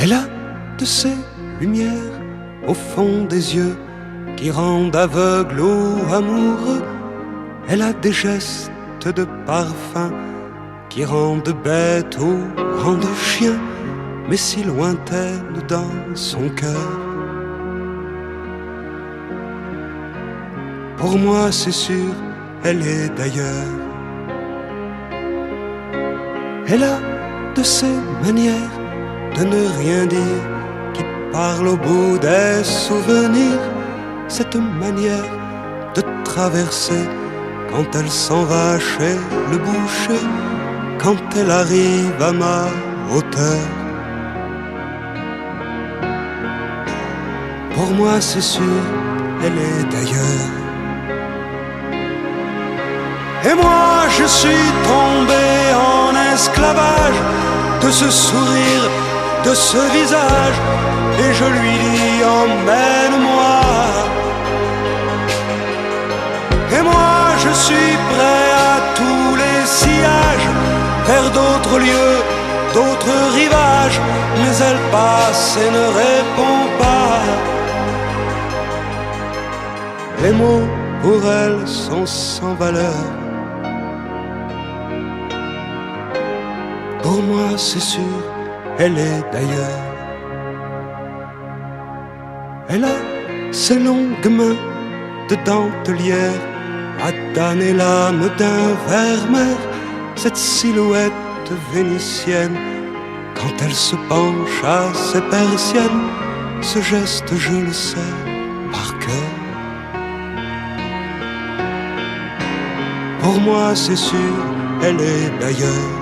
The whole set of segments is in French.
Elle a de ces lumières au fond des yeux qui rendent aveugle ou amoureux. Elle a des gestes de parfum qui rendent bête ou rendent chien, mais si lointaine dans son cœur. Pour moi c'est sûr, elle est d'ailleurs. Elle a de ces manières de ne rien dire qui parle au bout des souvenirs. Cette manière de traverser quand elle s'en va chez le boucher, quand elle arrive à ma hauteur. Pour moi c'est sûr, elle est d'ailleurs. Et moi je suis tombé en esclavage de ce sourire, de ce visage, et je lui dis emmène-moi. Et moi je suis prêt à tous les sillages, vers d'autres lieux, d'autres rivages, mais elle passe et ne répond pas. Les mots pour elle sont sans valeur. Pour moi c'est sûr, elle est d'ailleurs. Elle a ses longues mains de dentelière à damner l'âme d'un ver-mer. Cette silhouette vénitienne, quand elle se penche à ses persiennes, ce geste je le sais par cœur. Pour moi c'est sûr, elle est d'ailleurs.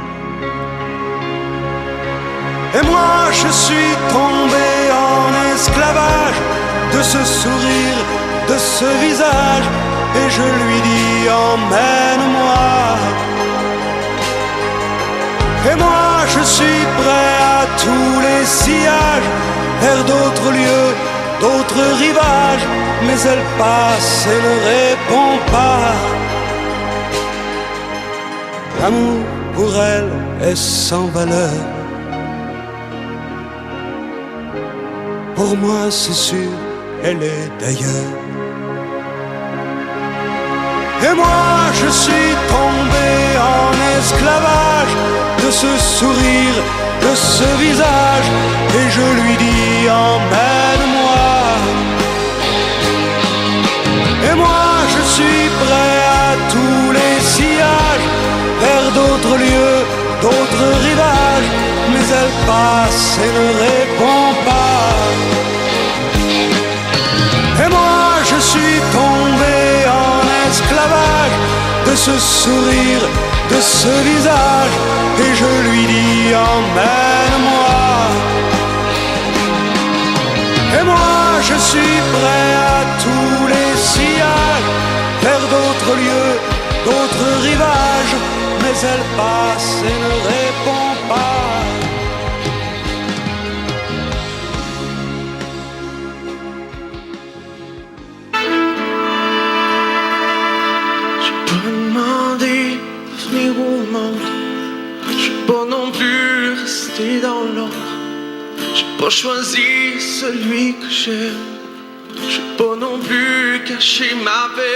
Et moi je suis tombé en esclavage de ce sourire, de ce visage, et je lui dis emmène-moi. Et moi je suis prêt à tous les sillages, vers d'autres lieux, d'autres rivages, mais elle passe et ne répond pas. L'amour pour elle est sans valeur. Pour moi c'est sûr, elle est d'ailleurs. Et moi je suis tombé en esclavage de ce sourire, de ce visage, et je lui dis emmène-moi. Et moi je suis prêt à tous les sillages, vers d'autres lieux, d'autres rivages, mais elle passe et ne répond pas. Et moi je suis tombé en esclavage de ce sourire, de ce visage, et je lui dis emmène-moi. Et moi je suis prêt à tous les sillages, vers d'autres lieux, d'autres rivages, mais elle passe et ne répond pas. J'ai pas non plus resté dans l'ombre. J'ai pas choisi celui que j'aime. J'ai pas non plus caché ma peine.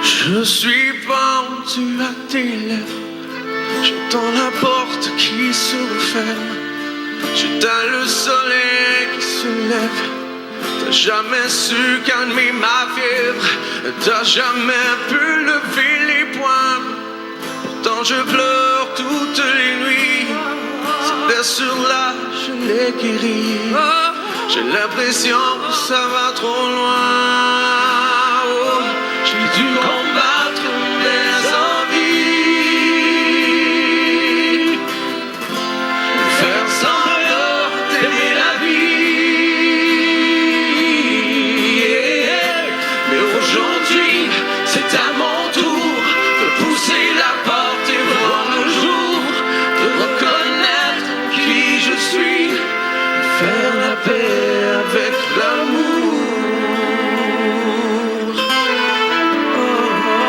Je suis pendu à tes lèvres. J'attends la porte qui se referme. J'éteins le soleil qui se lève. T'as jamais su calmer ma fièvre. T'as jamais pu lever les poings. Pourtant je pleure toutes les nuits. Ces blessures-là, je les guéris. J'ai l'impression que ça va trop loin. Oh, j'ai dû combattre mes envies, faire semblant d'aimer la vie. Mais aujourd'hui, c'est à mon tour de pousser la porte et voir le jour, de reconnaître qui je suis, de faire la paix avec l'amour. Oh, oh.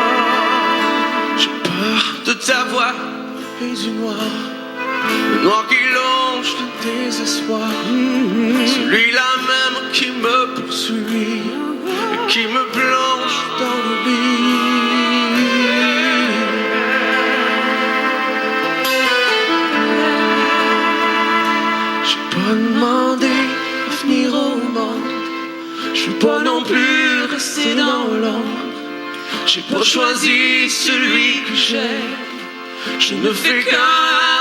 ta voix et du noir, le noir qui longe le désespoir, celui-là même qui me poursuit et qui me plonge dans l'oubli. J'ai pas demandé à venir au monde, je suis pas non plus resté dans l'ombre. J'ai pas choisi celui que j'aime, je ne fais qu'un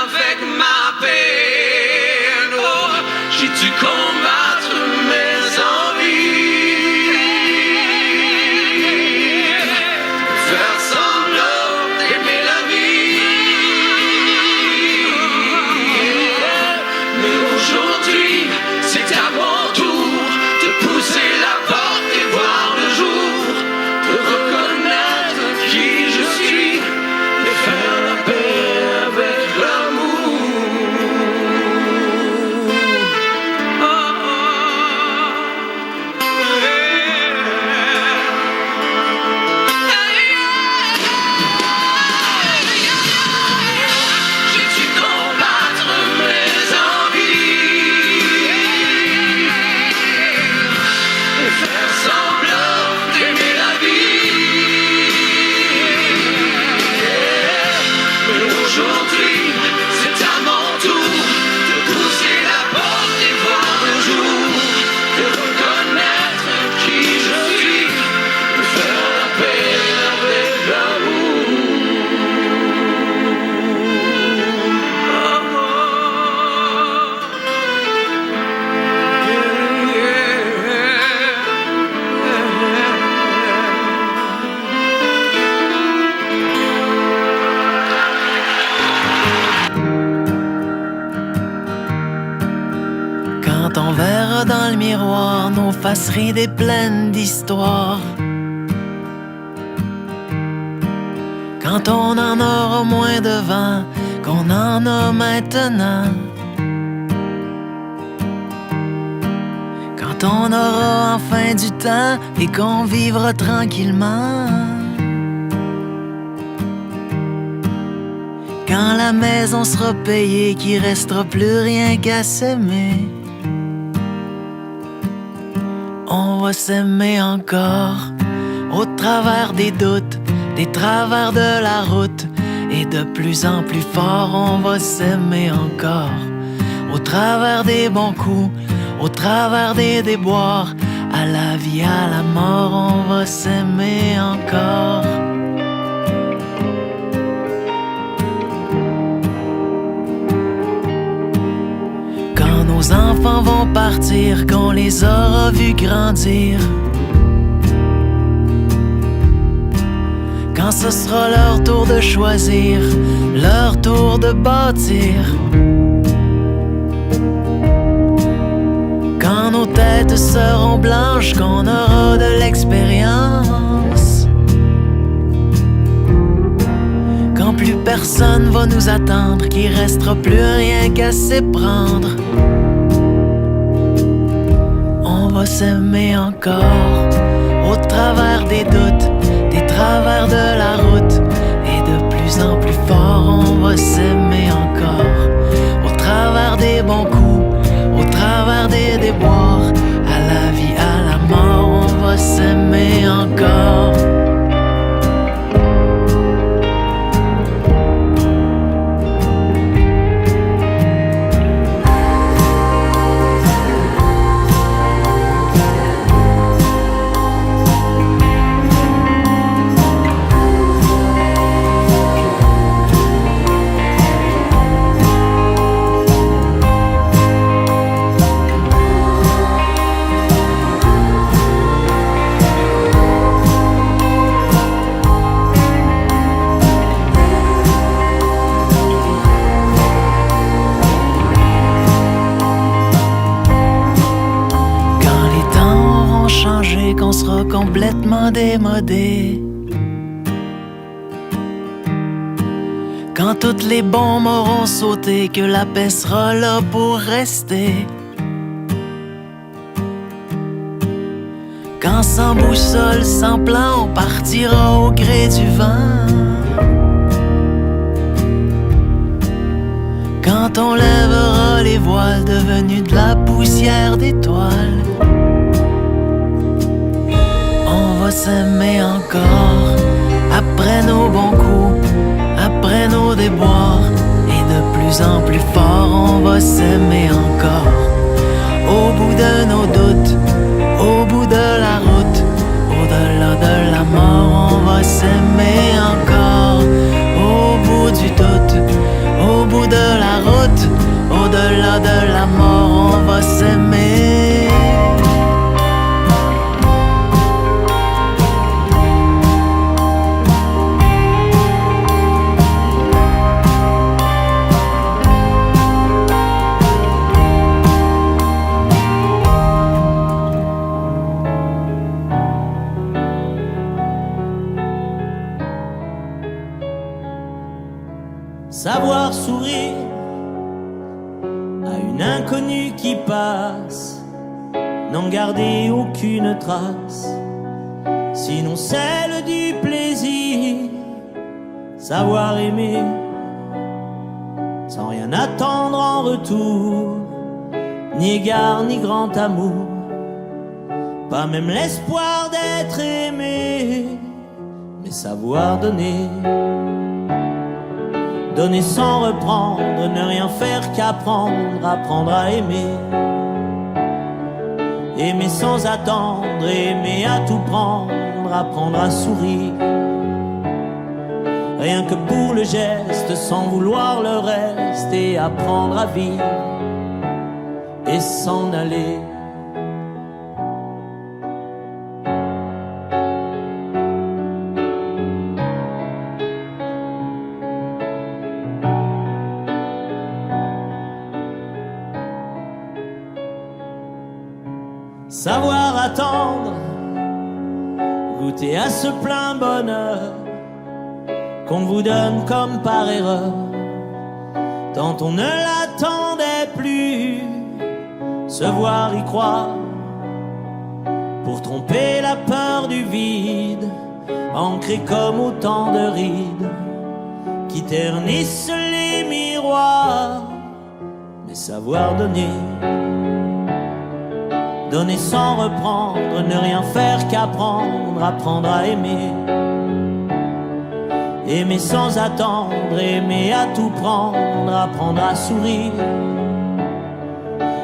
avec ma peine. Oh, j'ai dû combattre mes envies, faire semblant d'aimer la vie. Mais aujourd'hui, c'est à mon tour de pousser la porte et voir le jour, de reconnaître qui je suis et faire la paix avec l'amour. Oh, oh, j'ai dû combattre mes envies et faire semblant d'aimer la vie. Mais aujourd'hui, c'est à mon tour de pousser la porte et voir le jour, de reconnaître qui je suis, de faire la paix avec l'amour. Oh, oh, Quand on verra dans le miroir nos faces ridées pleines d'histoire, quand on en aura moins de vent qu'on en a maintenant, quand on aura enfin du temps et qu'on vivra tranquillement, quand la maison sera payée, qu'il restera plus rien qu'à s'aimer, on va s'aimer encore au travers des doutes, des travers de la route, et de plus en plus fort on va s'aimer encore au travers des bons coups, au travers des déboires, à la vie, à la mort, on va s'aimer encore. Quand nos enfants vont partir, qu'on les aura vus grandir, quand ce sera leur tour de choisir, leur tour de bâtir, quand nos têtes seront blanches, qu'on aura de l'expérience, quand plus personne va nous attendre, qu'il restera plus rien qu'à s'éprendre, on va s'aimer encore au travers des doutes, des travers de la route, et de plus en plus fort on va s'aimer encore au travers des bons coups, au travers des déboires, à la vie, à la mort, on va s'aimer encore. Qu'on sera complètement démodé, quand toutes les bombes auront sauté, que la paix sera là pour rester, quand sans boussole, sans plan, on partira au gré du vent, quand on lèvera les voiles devenus de la poussière d'étoiles. On va s'aimer encore après nos bons coups, après nos déboires. Et de plus en plus fort, on va s'aimer encore. Au bout de nos doutes, au bout de la route, au-delà de la mort, on va s'aimer encore. Au bout du doute, au bout de la route, au-delà de la mort, on va s'aimer. Savoir sourire à une inconnue qui passe, n'en garder aucune trace, sinon celle du plaisir. Savoir aimer sans rien attendre en retour, ni égard ni grand amour, pas même l'espoir d'être aimé, mais savoir donner. Donner sans reprendre, ne rien faire qu'apprendre, apprendre à aimer. Aimer sans attendre, aimer à tout prendre, apprendre à sourire. Rien que pour le geste, sans vouloir le reste, et apprendre à vivre et s'en aller. Savoir attendre, goûter à ce plein bonheur qu'on vous donne comme par erreur, tant on ne l'attendait plus. Se voir y croire, pour tromper la peur du vide, ancré comme autant de rides qui ternissent les miroirs. Mais savoir donner, donner sans reprendre, ne rien faire qu'apprendre, apprendre à aimer. Aimer sans attendre, aimer à tout prendre, apprendre à sourire.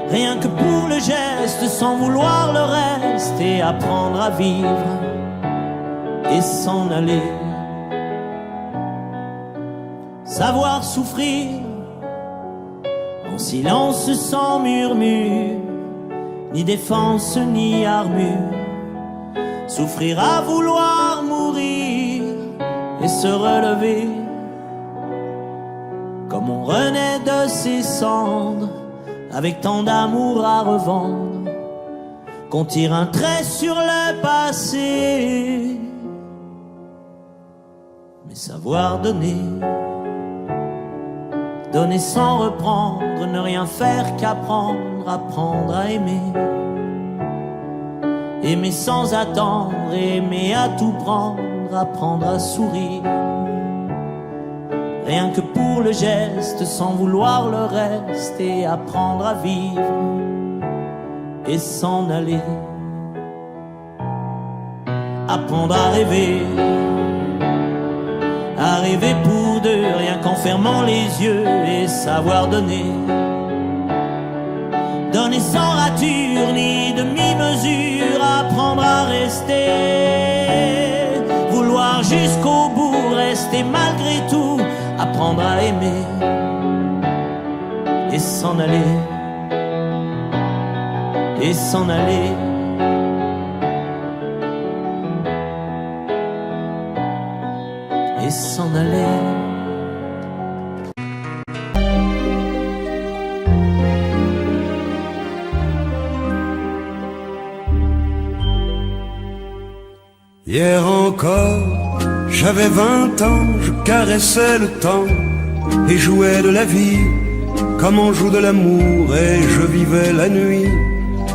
Rien que pour le geste, sans vouloir le reste, et apprendre à vivre et s'en aller. Savoir souffrir en silence sans murmure, ni défense ni armure. Souffrir à vouloir mourir et se relever, comme on renaît de ses cendres, avec tant d'amour à revendre, qu'on tire un trait sur le passé. Mais savoir donner, donner sans reprendre, ne rien faire qu'apprendre, apprendre à aimer. Aimer sans attendre, aimer à tout prendre, apprendre à sourire. Rien que pour le geste, sans vouloir le reste, et apprendre à vivre et s'en aller. Apprendre à rêver pour deux, rien qu'en fermant les yeux, et savoir donner. Donner sans rature ni demi-mesure, apprendre à rester. Vouloir jusqu'au bout, rester malgré tout, apprendre à aimer et s'en aller, et s'en aller. Et s'en aller. Hier encore, j'avais 20 ans, je caressais le temps et jouais de la vie comme on joue de l'amour, et je vivais la nuit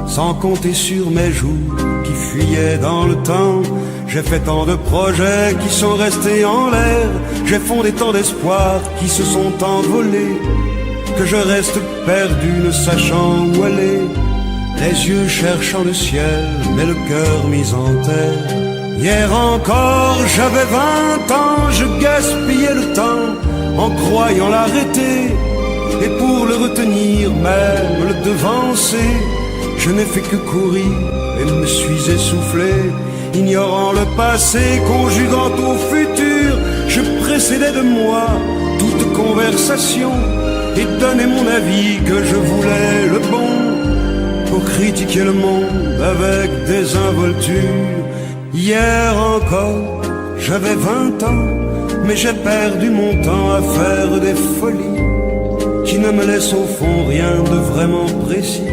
sans compter sur mes jours qui fuyaient dans le temps. J'ai fait tant de projets qui sont restés en l'air, j'ai fondé tant d'espoirs qui se sont envolés, que je reste perdu ne sachant où aller, les yeux cherchant le ciel, mais le cœur mis en terre. Hier encore j'avais 20 ans, je gaspillais le temps en croyant l'arrêter, et pour le retenir, même le devancer, je n'ai fait que courir et me suis essoufflé. Ignorant le passé, conjuguant au futur, je précédais de moi toute conversation et donnais mon avis que je voulais le bon, pour critiquer le monde avec désinvolture. Hier encore, j'avais 20 ans, mais j'ai perdu mon temps à faire des folies qui ne me laissent au fond rien de vraiment précis,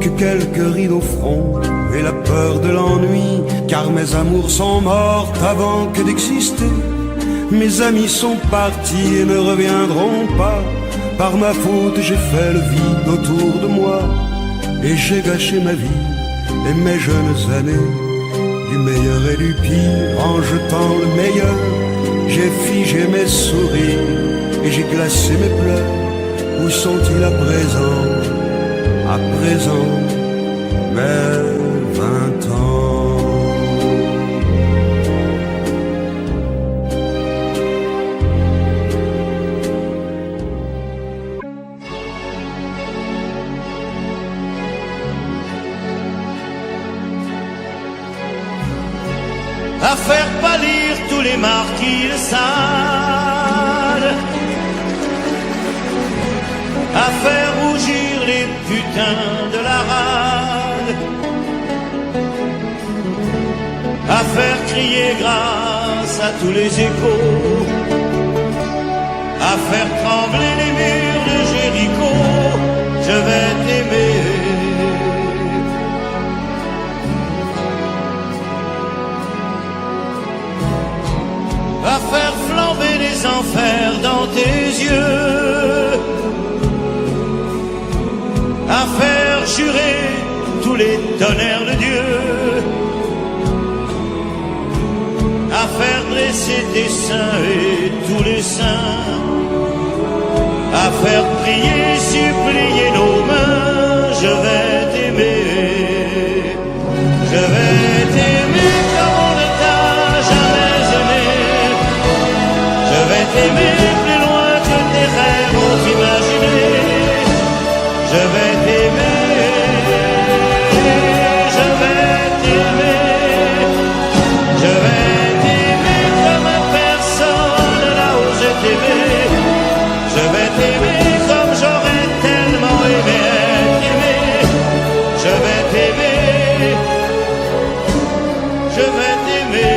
que quelques rides au front et la peur de l'ennui. Car mes amours sont mortes avant que d'exister, mes amis sont partis et ne reviendront pas. Par ma faute j'ai fait le vide autour de moi, et j'ai gâché ma vie et mes jeunes années. Du meilleur et du pire, en jetant le meilleur, j'ai figé mes sourires et j'ai glacé mes pleurs. Où sont-ils à présent, mes 20 ans? À faire pâlir tous les marquis de Sade, à faire rougir les putains de la rade, à faire crier grâce à tous les échos, à faire trembler les murs de Jéricho. Je vais t'aimer. À faire flamber les enfers dans tes yeux, à faire jurer tous les tonnerres de Dieu, à faire dresser tes seins et tous les saints, à faire prier, supplier nos mains. Je vais t'aimer, je vais t'aimer comme on ne t'a jamais aimé. Je vais t'aimer plus loin que tes rêves ont imaginé. Je vais t'aimer, je vais t'aimer, je vais t'aimer comme personne n'a osé t'aimer. Je vais t'aimer comme j'aurais tellement aimé être aimé. Je vais t'aimer, je vais t'aimer.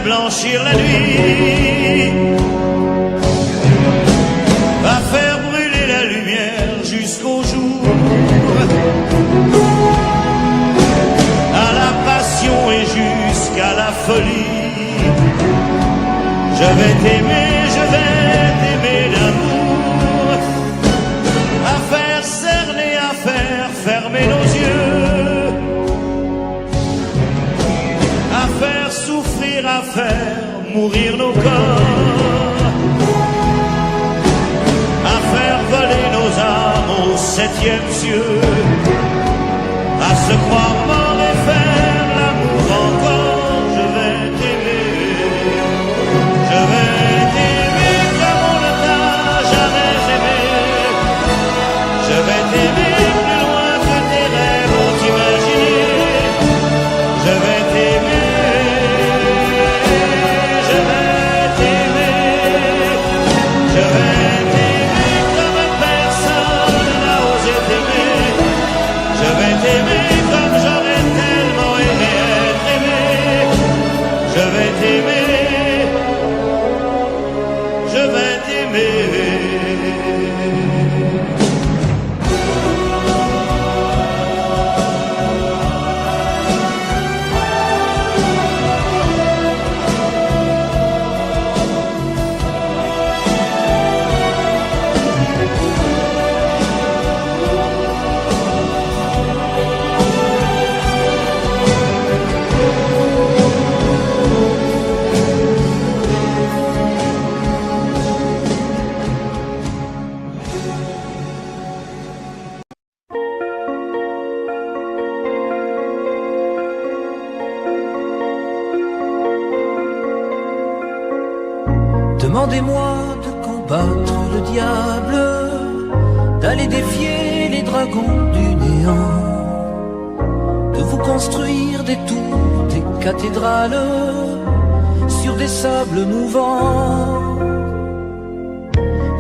Blanchir la nuit, va faire brûler la lumière jusqu'au jour, à la passion et jusqu'à la folie. Je vais t'aimer, je vais t'aimer d'amour, à faire cerner, à faire fermer nos yeux, à faire souffrir, à faire mourir nos corps, à faire voler nos âmes au 7e cieux, à se croire mort et faire l'amour encore. Je vais t'aimer, je vais t'aimer comme on ne t'a jamais aimé. Je vais t'aimer plus loin que tes rêves ont imaginé. Je vais t'aimer, je vais t'aimer comme personne n'a osé t'aimer. Je vais t'aimer comme j'aurais Demandez-moi de combattre le diable, d'aller défier les dragons du néant, de vous construire des tours, des cathédrales sur des sables mouvants.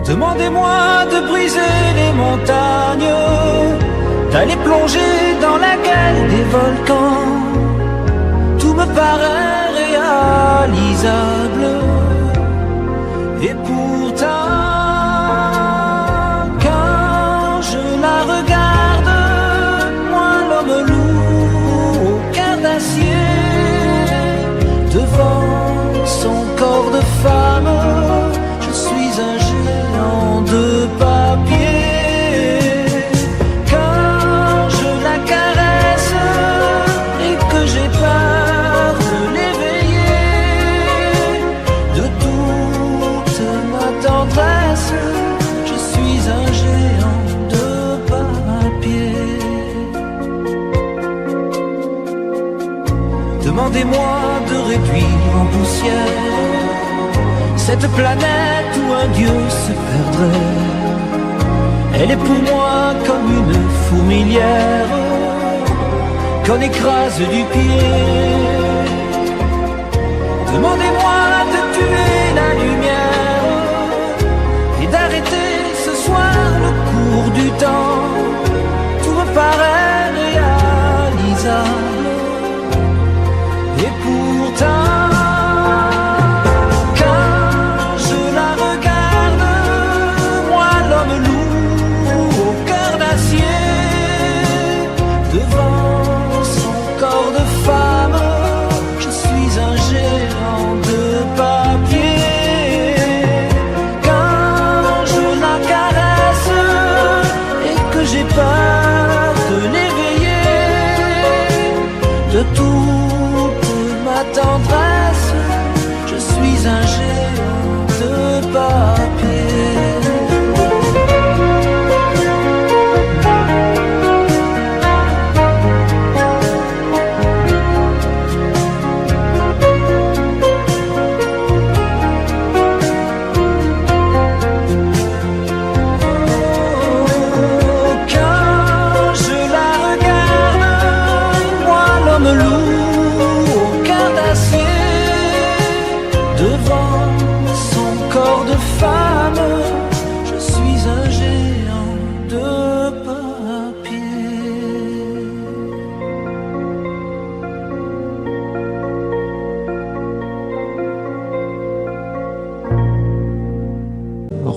Demandez-moi de briser les montagnes, d'aller plonger dans la gueule des volcans. Tout me paraît réalisable, et pourtant, quand je la regarde, moi l'homme loup au cœur d'acier, devant son corps de femme, je suis un géant de papier. Quand je la caresse et que j'ai peur de l'éveiller, de toute ma tendresse, je suis un géant de papier. Demandez-moi de réduire en poussière cette planète où un dieu se perdrait. Elle est pour moi comme une fourmilière qu'on écrase du pied. Demandez-moi de tuer la lumière et d'arrêter ce soir le cours du temps. Tout me paraît réalisable, et pourtant, de toute ma tendresse, je suis un géant de papier.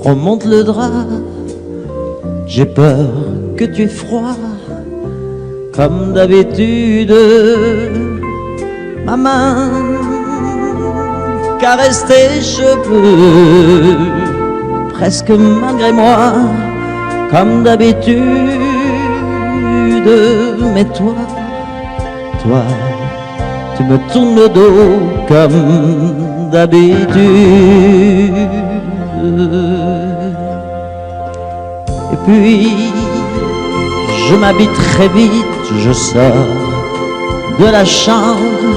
Remonte le drap, j'ai peur que tu aies froid, comme d'habitude. Ma main caresse tes cheveux, presque malgré moi, comme d'habitude. Mais toi, tu me tournes le dos comme d'habitude. Et puis, je m'habille très vite, je sors de la chambre,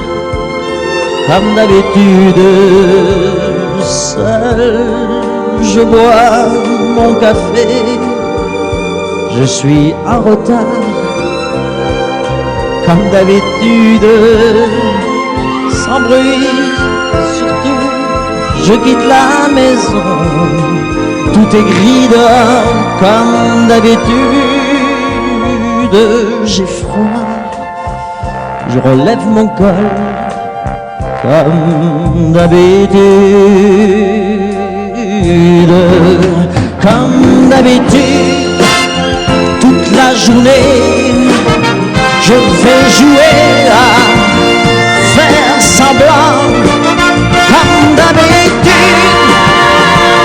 comme d'habitude. Seul, je bois mon café, je suis en retard, comme d'habitude. Sans bruit, surtout, je quitte la maison, tout est gris dehors, comme d'habitude. J'ai froid, je relève mon col, comme d'habitude. Comme d'habitude, toute la journée, je vais jouer à faire semblant. Comme d'habitude,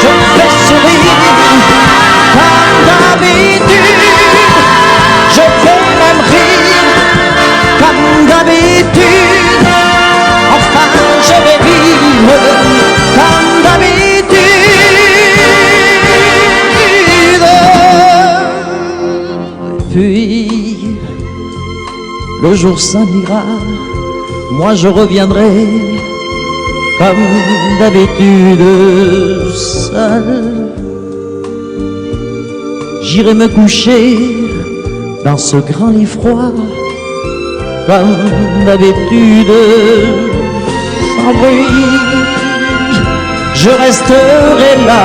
je fais sourire. Comme d'habitude, je vais même rire. Comme d'habitude, enfin je vais vivre. Comme d'habitude. Puis, le jour s'en ira, moi je reviendrai comme d'habitude seul. J'irai me coucher dans ce grand lit froid, comme d'habitude sans bruit. Je resterai là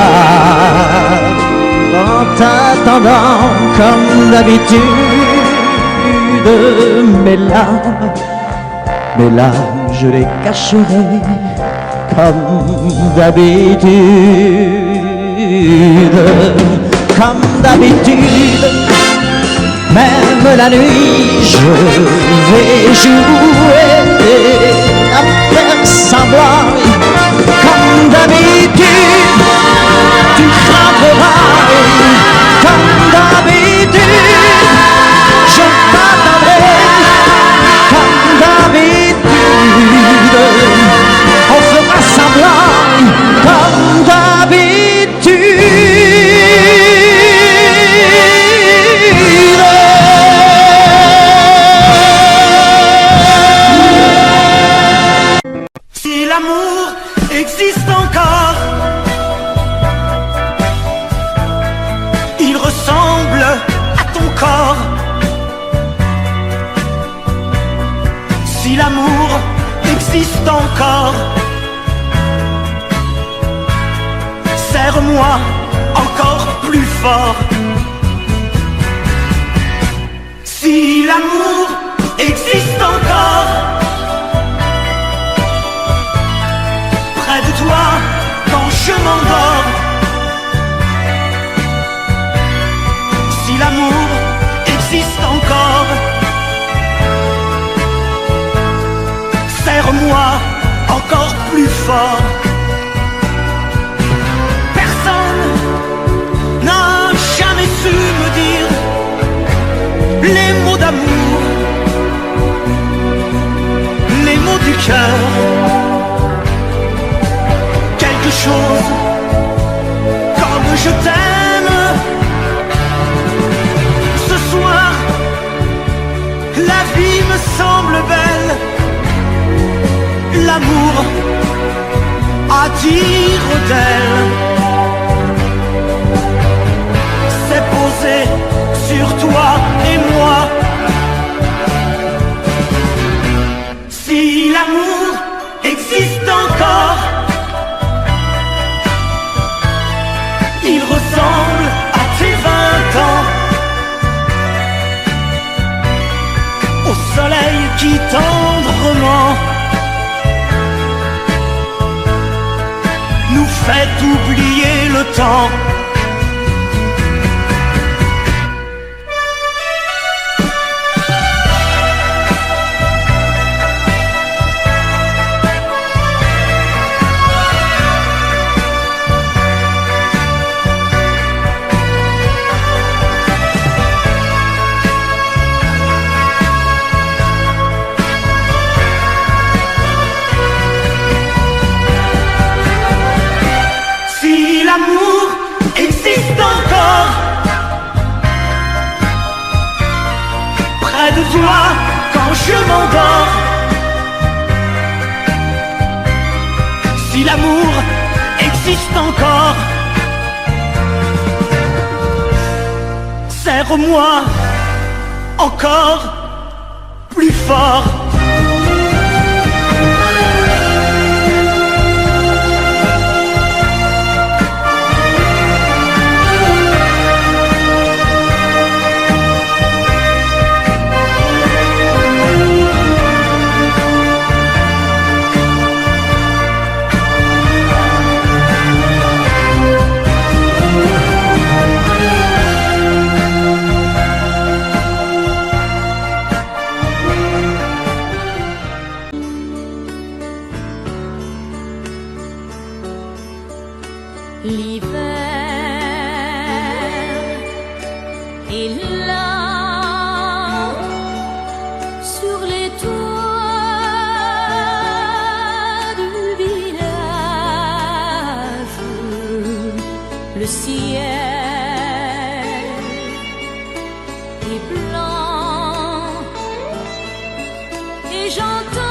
en t'attendant comme d'habitude. Mes larmes, je les cacherai comme d'habitude. Comme d'habitude, même la nuit, je vais jouer à faire semblant. Comme d'habitude, tu frapperas. Comme d'habitude, je t'attendrai. Comme d'habitude, on fera semblant. Comme d'habitude. Si l'amour existe encore, il ressemble à ton corps. Si l'amour existe encore, serre-moi encore plus fort. Si l'amour existe encore, près de toi quand je m'endors. Si l'amour existe encore, serre-moi encore plus fort. Personne n'a jamais su me dire les mots d'amour, les mots du cœur. Quelque chose comme je t'aime. Ce soir, la vie me semble belle. L'amour à dire d'elle s'est posé sur toi et moi. Si l'amour existe encore, il ressemble à tes 20 ans, au soleil qui tendrement nous fait oublier le temps. L'amour existe encore, près de toi quand je m'endors. Si l'amour existe encore, serre-moi encore plus fort. L'hiver est là sur les toits du village. Le ciel est blanc et j'entends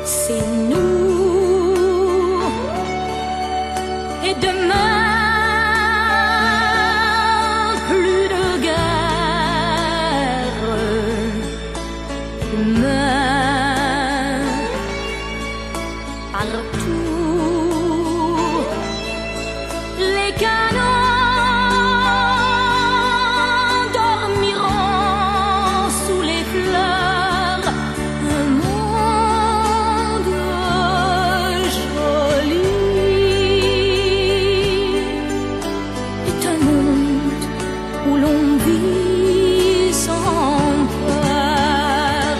c'est nous. Et demain, plus de guerre. Demain, partout, les canons dormiront sous les fleurs. Un monde joli est un monde où l'on vit sans peur.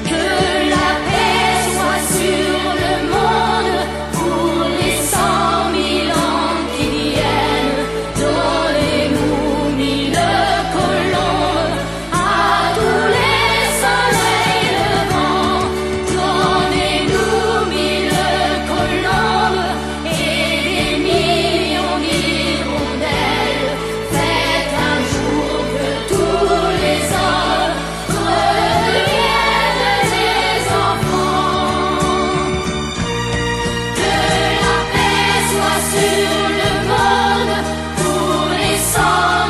Que la paix soit sur le monde pour les 100 000 ans qui viennent. Donnez-nous 1000 colombes à tous les soleils levants. Donnez-nous 1000 colombes et des millions d'hirondelles. Faites un jour que tous les hommes redeviennent des enfants. Que la paix soit sur le monde pour les 100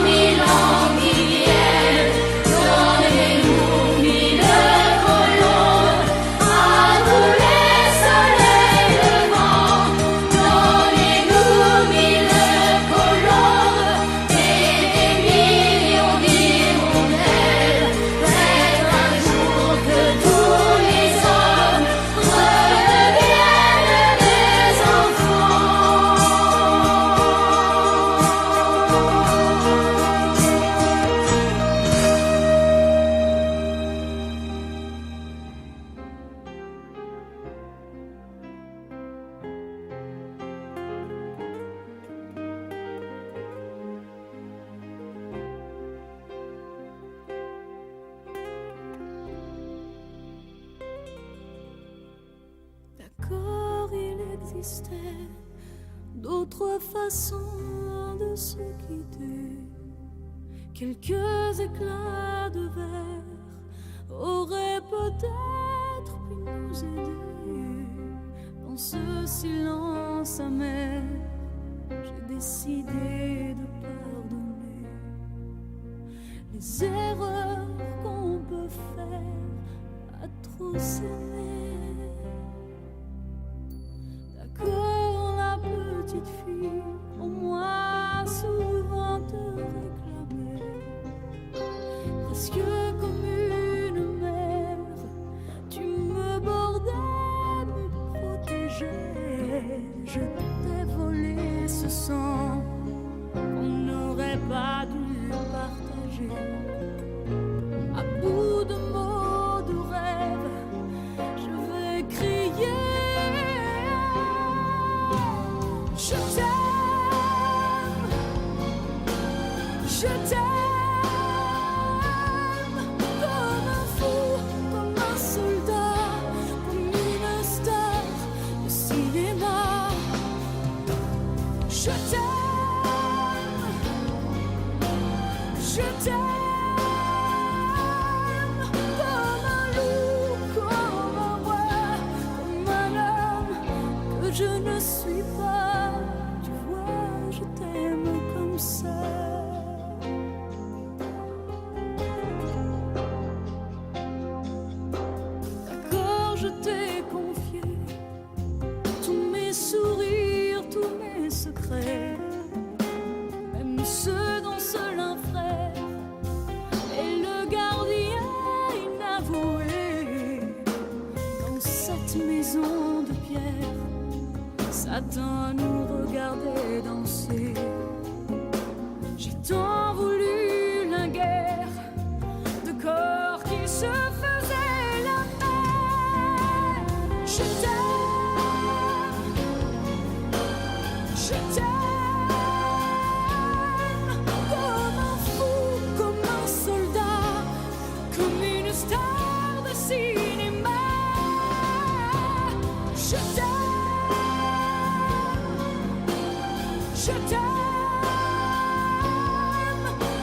000 ans qui viennent. Donnez-nous 1000 colombes à tous les soleils levants. Donnez-nous 1000 colombes et des millions d'hirondelles. Faites un jour que tous les hommes redeviennent des enfants. D'accord, il existait d'autres façons de se quitter. Quelques éclats de verre auraient peut-être pu nous aider. Dans ce silence amer, j'ai décidé de pardonner les erreurs qu'on peut faire à trop s'aimer. D'accord, la petite fille, au moins souvent te réclamait. Presque comme une mère, tu me bordais, me protégeais. Je t'ai volé ce sang qu'on n'aurait pas dû partager. À bout de mots, de rêves, je vais crier. Je t'aime, je t'aime, comme un fou, comme un soldat, comme une star de cinéma. Je t'aime, je t'aime, comme un loup, comme un roi, comme un homme que je ne suis pas. Tu vois, je t'aime comme ça. D'accord, je t'ai confié tous mes sourires, tous mes secrets, même ceux dont seul un frère est le gardien inavoué. Dans cette maison de pierre, Satan nous regardait danser. J'ai tant voulu la guerre de corps qui se faisaient la paix. Je t'aime, je t'aime, comme un fou, comme un soldat, comme une star de cinéma. Je t'aime,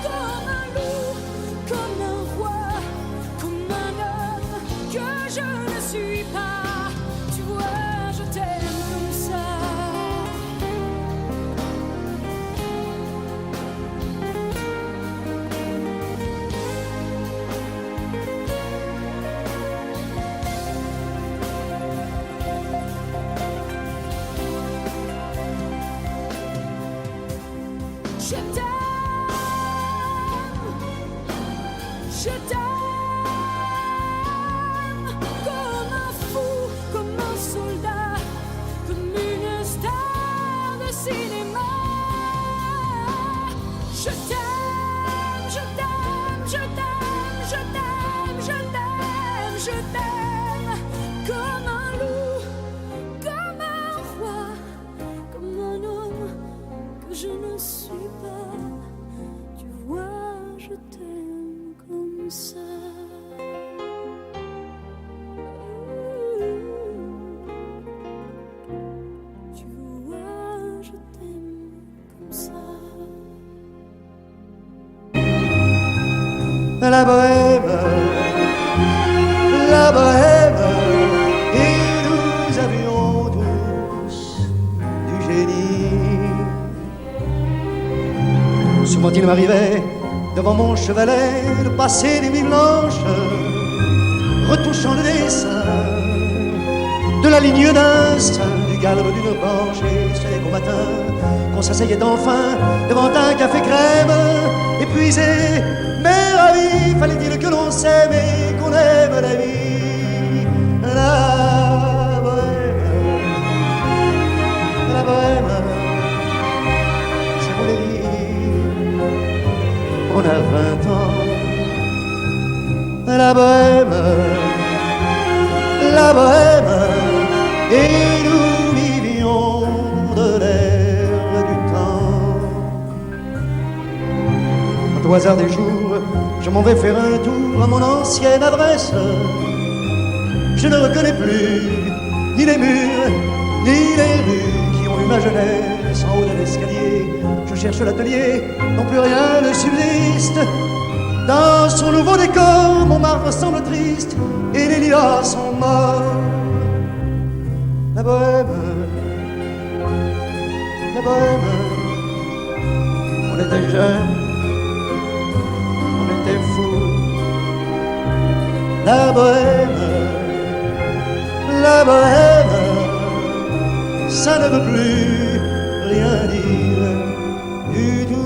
comme un loup, comme un roi, comme un homme que je ne suis pas. la bohème, la bohème, et nous avions tous du génie. Souvent il m'arrivait devant mon chevalet de passer des nuits blanches, retouchant le dessin de la ligne d'un sein, du galbe d'une branche. Et c'est qu'au matin qu'on s'asseyait enfin devant un café crème, épuisé mais ravi. Fallait-il que l'on s'aime et qu'on aime la vie. La bohème, c'est mon vie. On a 20 ans. La bohème, la bohème, et nous vivions de l'air du temps. Quant au hasard des jours, je m'en vais faire un tour à mon ancienne adresse. Je ne reconnais plus ni les murs, ni les rues qui ont eu ma jeunesse en haut de l'escalier. Je cherche l'atelier, non plus rien ne subsiste. Dans son nouveau décor, mon marbre semble triste et les lilas sont morts. La bohème, on était jeunes, on était fous. La bohème, ça ne veut plus rien dire du tout.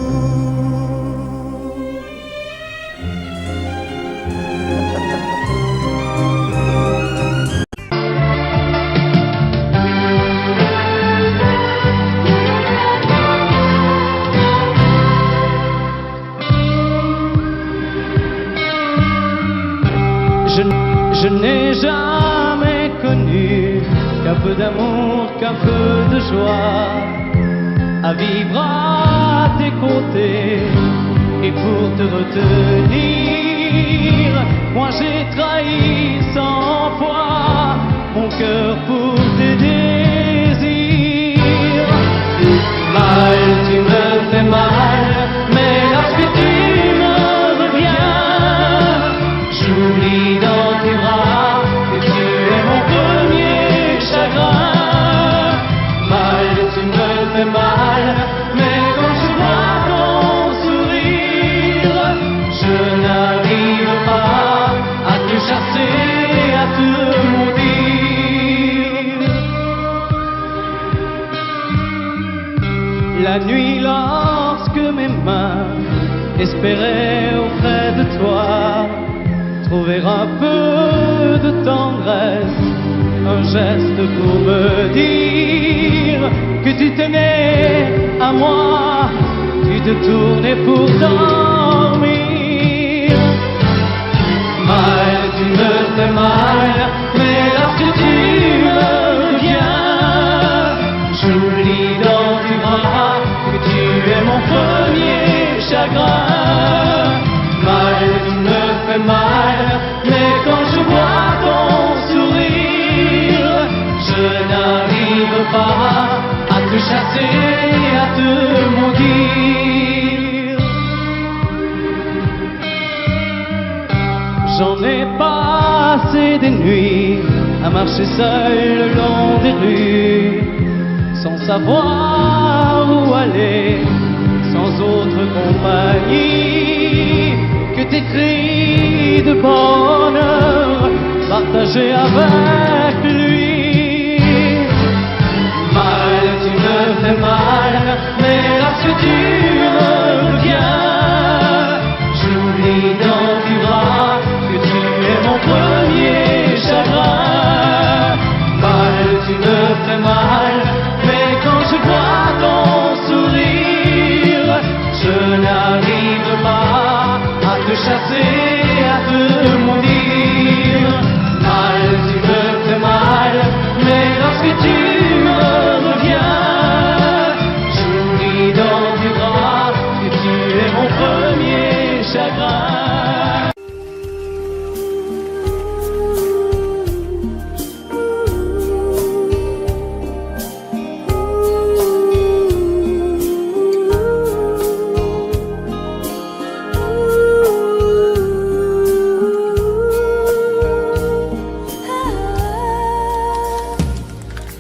Je n'ai jamais connu qu'un peu d'amour, qu'un peu de joie, à vivre à tes côtés et pour te retenir. Moi j'ai trahi 100 fois mon cœur pour tes désirs. Mal, tu me fais mal, mais lorsque tu me reviens, j'oublie dans tes bras que tu es mon premier chagrin. Mal, tu me fais mal, mais quand je vois ton sourire, je n'arrive pas à te chasser, à te maudire. La nuit, lorsque mes mains espéraient auprès de toi trouver un peu de tendresse, un geste pour me dire que tu tenais à moi, tu te tournais pour dormir. Mal, tu me fais mal, mais lorsque tu me reviens, j'oublie dans tes bras que tu es mon premier chagrin. Mal, tu me fais mal, mais quand je vois ton sourire, je n'arrive pas à te chasser, à te maudire. J'en ai passé des nuits à marcher seul le long des rues, sans savoir où aller, sans autre compagnie que tes cris de bonheur partagés avec lui. Mal, tu me fais mal, mais lorsque tu me reviens, j'oublie dans tes bras que tu es mon premier chagrin. Mal, tu me fais mal, mais quand je vois ton sourire, je n'arrive pas à te chasser, à te maudire. Mal, tu me fais mal, mais lorsque tu me reviens, j'oublie dans tes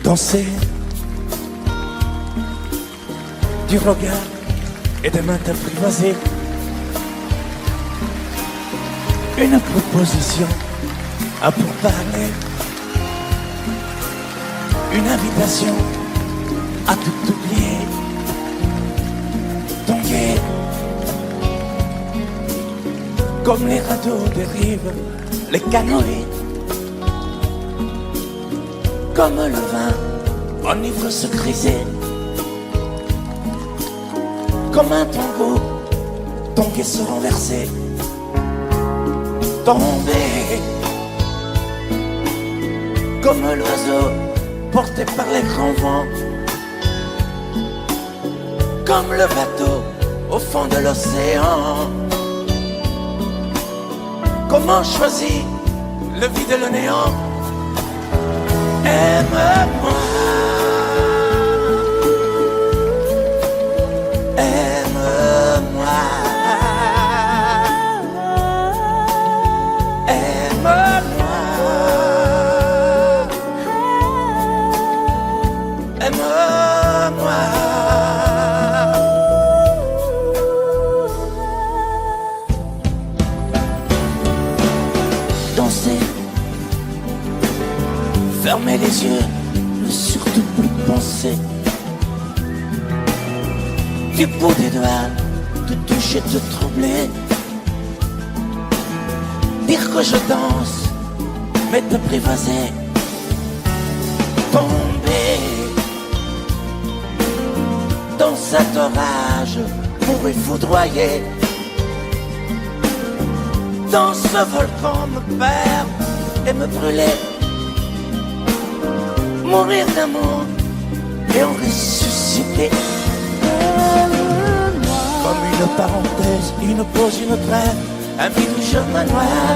danser du regard et des mains apprivoisées. Une proposition à pourparler, une invitation à tout oublier. Tanguer comme les radeaux des rives, les canoës, comme le vin enivre se griser, comme un tango, tanguer se renverser, tomber comme l'oiseau porté par les grands vents, comme le bateau au fond de l'océan. Comment choisir le vide et le néant? Aime-moi, aime-moi, aime-moi, aime-moi. Danser, fermer les yeux, ne surtout plus penser. Du bout des doigts, te toucher, te troubler. Dire que je danse, mais t'apprivoiser. Tomber dans cet orage, mourir foudroyé. Dans ce volcan me perdre et me brûler. Mourir d'amour et en ressusciter. Comme une parenthèse, une pause, une trêve, un vide chemin noir.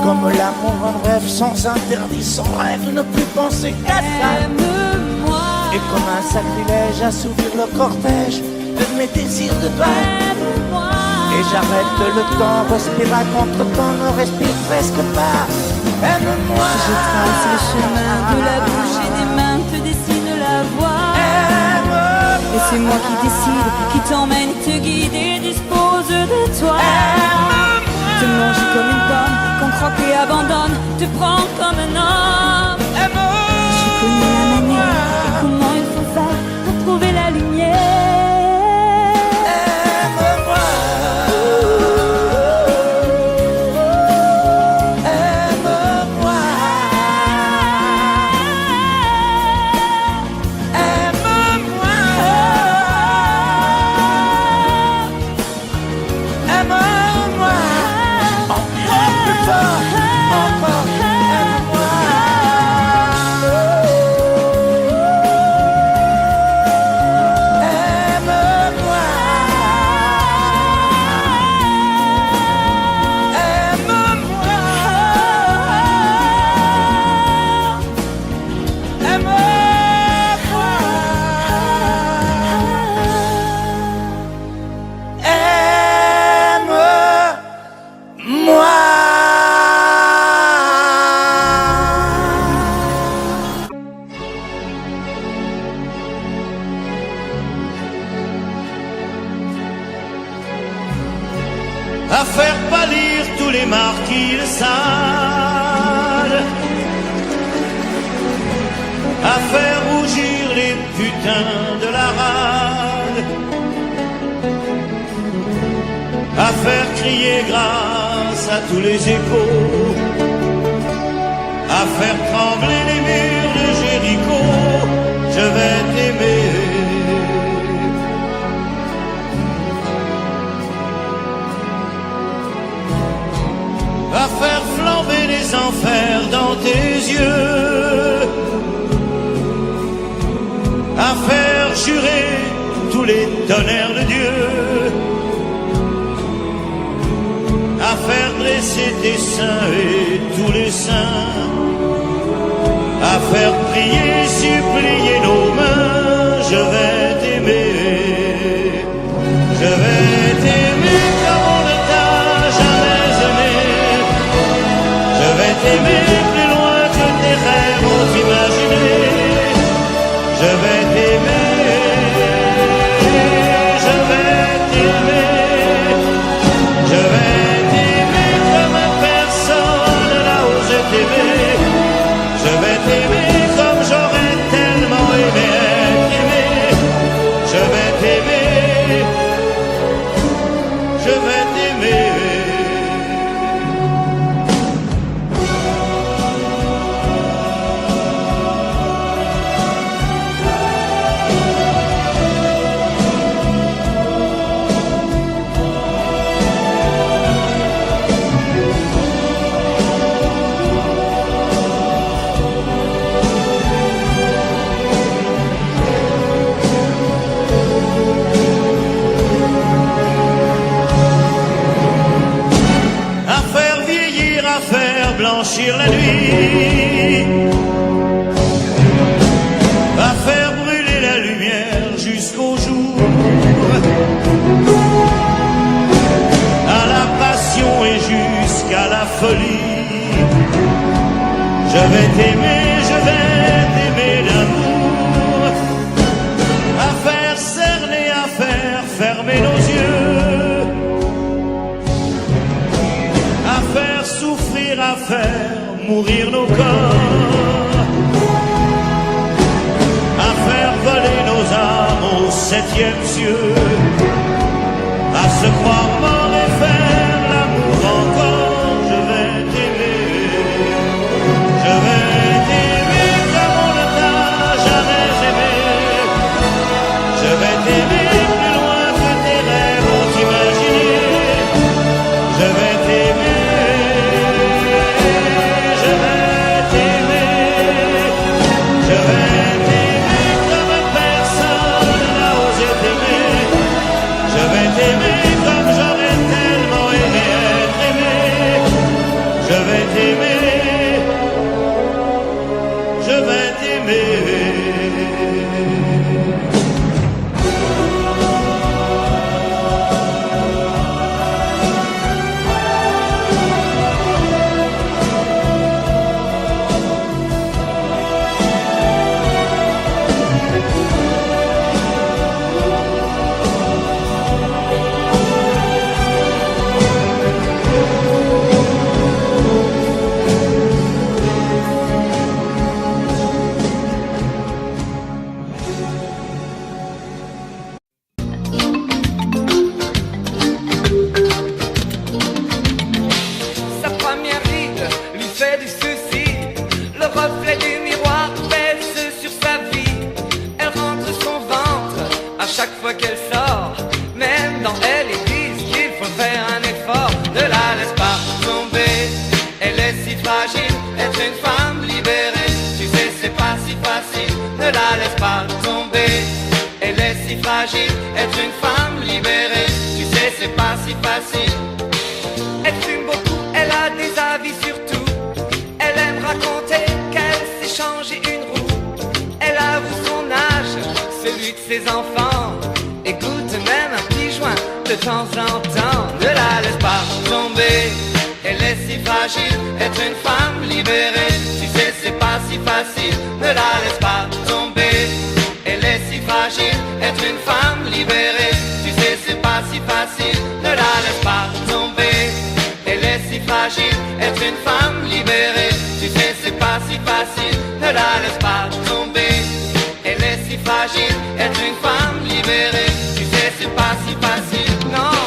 Comme l'amour en rêve, sans interdit, sans rêve, ne plus penser qu'à ça. Et comme un sacrilège, assouvir le cortège de mes désirs de toi. Et j'arrête le temps, respire à contre-temps, ne respire presque pas. Aime-moi. Je trace le chemin de la bouche et des mains te dessine la voie. Et c'est moi qui décide, qui t'emmène, te guide et dispose de toi. Te manger comme une pomme, qu'on croque et abandonne, te prends comme un homme. Je connais la manière et comment il faut faire pour trouver la lumière. À faire pâlir tous les marquis de Sade, à faire rougir les putains de la rade, à faire crier grâce à tous les échos, à faire trembler les murs de Jéricho. Je vais t'aimer. À faire flamber les enfers dans tes yeux, à faire jurer tous les tonnerres de Dieu, à faire dresser tes seins et tous les saints, à faire prier, supplier nos mains. Je vais t'aimer, je vais t'aimer comme on ne t'a jamais aimé. Je vais t'aimer plus loin que tes rêves ont imaginé. blanchir la nuit, va faire brûler la lumière jusqu'au jour, à la passion et jusqu'à la folie. Je vais t'aimer d'amour, à faire cerner, à faire fermer nos yeux, à faire souffrir, à faire mourir nos corps, à faire voler nos âmes au 7e cieux, à se croire mort et faire l'amour encore. Je vais t'aimer, je vais t'aimer comme on ne t'a jamais aimé. Je vais t'aimer plus loin que tes rêves ont imaginé. Je vais t'aimer, je vais t'aimer, je vais t'aimer comme personne n'a osé t'aimer. Je vais t'aimer comme j'aurais tellement aimé être aimé. Je vais t'aimer, je vais t'aimer. Sa première ride lui fait du souci. Le reflet du miroir pèse sur sa vie. Elle rentre son ventre à chaque fois qu'elle sort. Même dans elle, ils disent qu'il faut faire un effort. Ne la laisse pas tomber, elle est si fragile. Être une femme libérée, tu sais c'est pas si facile. Ne la laisse pas tomber, elle est si fragile. Être une femme libérée, tu sais c'est pas si facile. Elle fume beaucoup, elle a des avis sur tout. Elle aime raconter qu'elle s'est changé une roue. Elle avoue son âge, celui de ses enfants. Écoute même un petit joint de temps en temps. Ne la laisse pas tomber, elle est si fragile. Être une femme libérée, tu sais c'est pas si facile. Ne la laisse pas tomber, elle est si fragile. Être une femme libérée, tu sais c'est pas si facile. Ne la laisse pas tomber, elle est si fragile. Être une femme libérée, tu sais c'est pas si facile. Ne la laisse pas tomber, elle est si fragile. Être une femme libérée, tu sais c'est pas si facile. Non.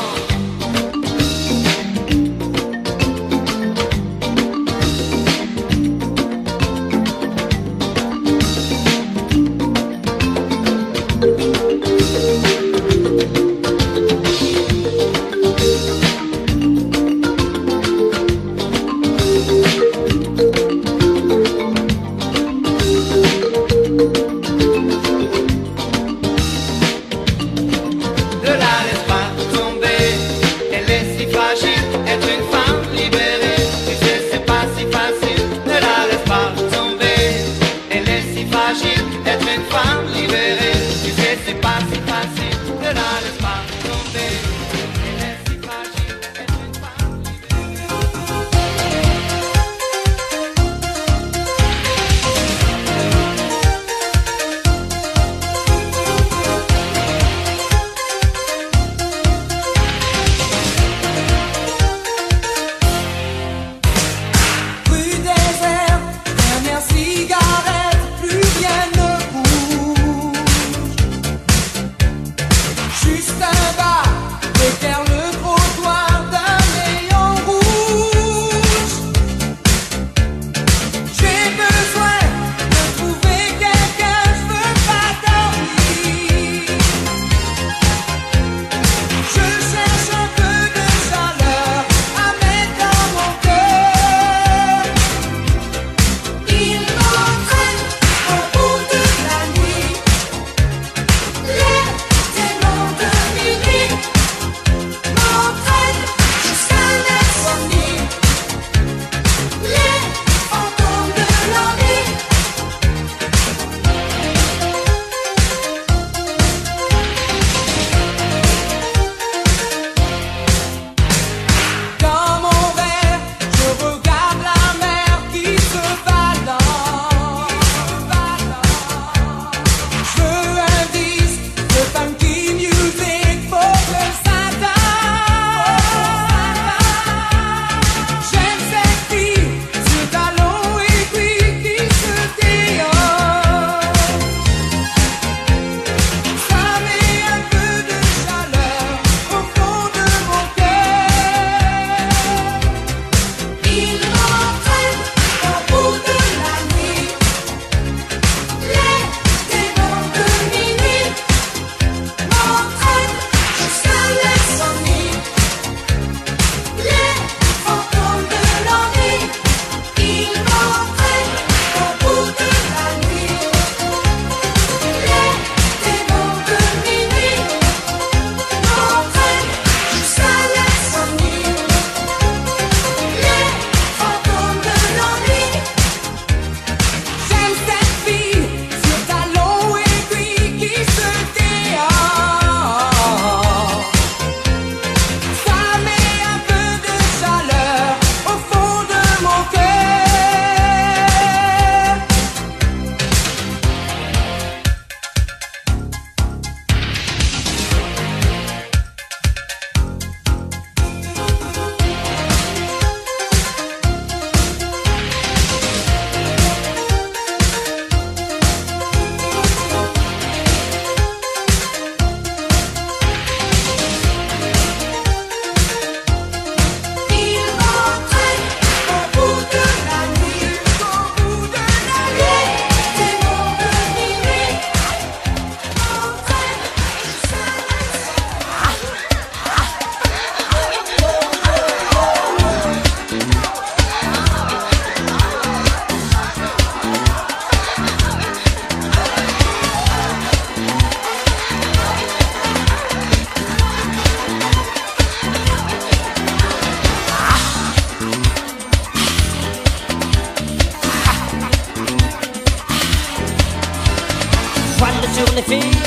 sur les filles,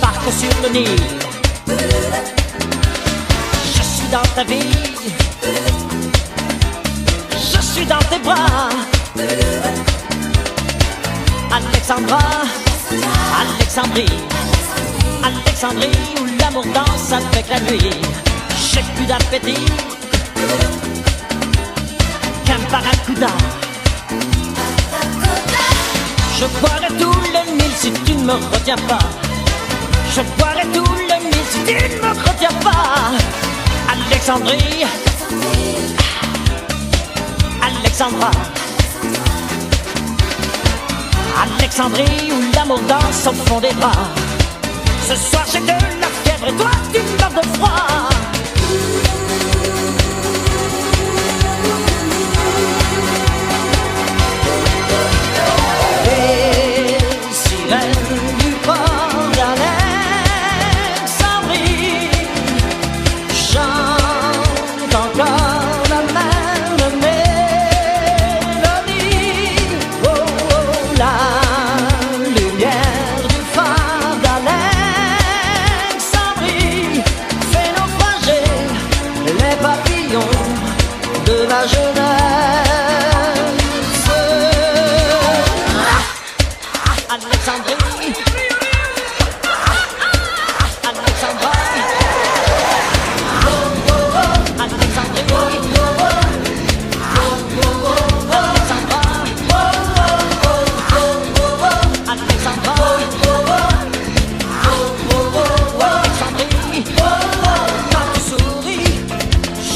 barque sur le Nil. Je suis dans ta vie, je suis dans tes bras. Alexandra, Alexandrie, Alexandrie où l'amour danse avec la nuit. J'ai plus d'appétit qu'un barracuda. Je boirai tous les mille si tu ne me retiens pas. Je boirai tous les mille si tu ne me retiens pas. Alexandrie, Alexandra, Alexandrie où l'amour danse au fond des bras. Ce soir j'ai de la fièvre et toi tu meurs de froid. Les sirènes du port d'Alexandrie chantent encore la même mélodie. Oh, oh, la lumière du phare d'Alexandrie fait naufrager les papillons de ma jeunesse. Alexandrie, Alexandra, Alexandrie, Alexandrie, quand tu souris,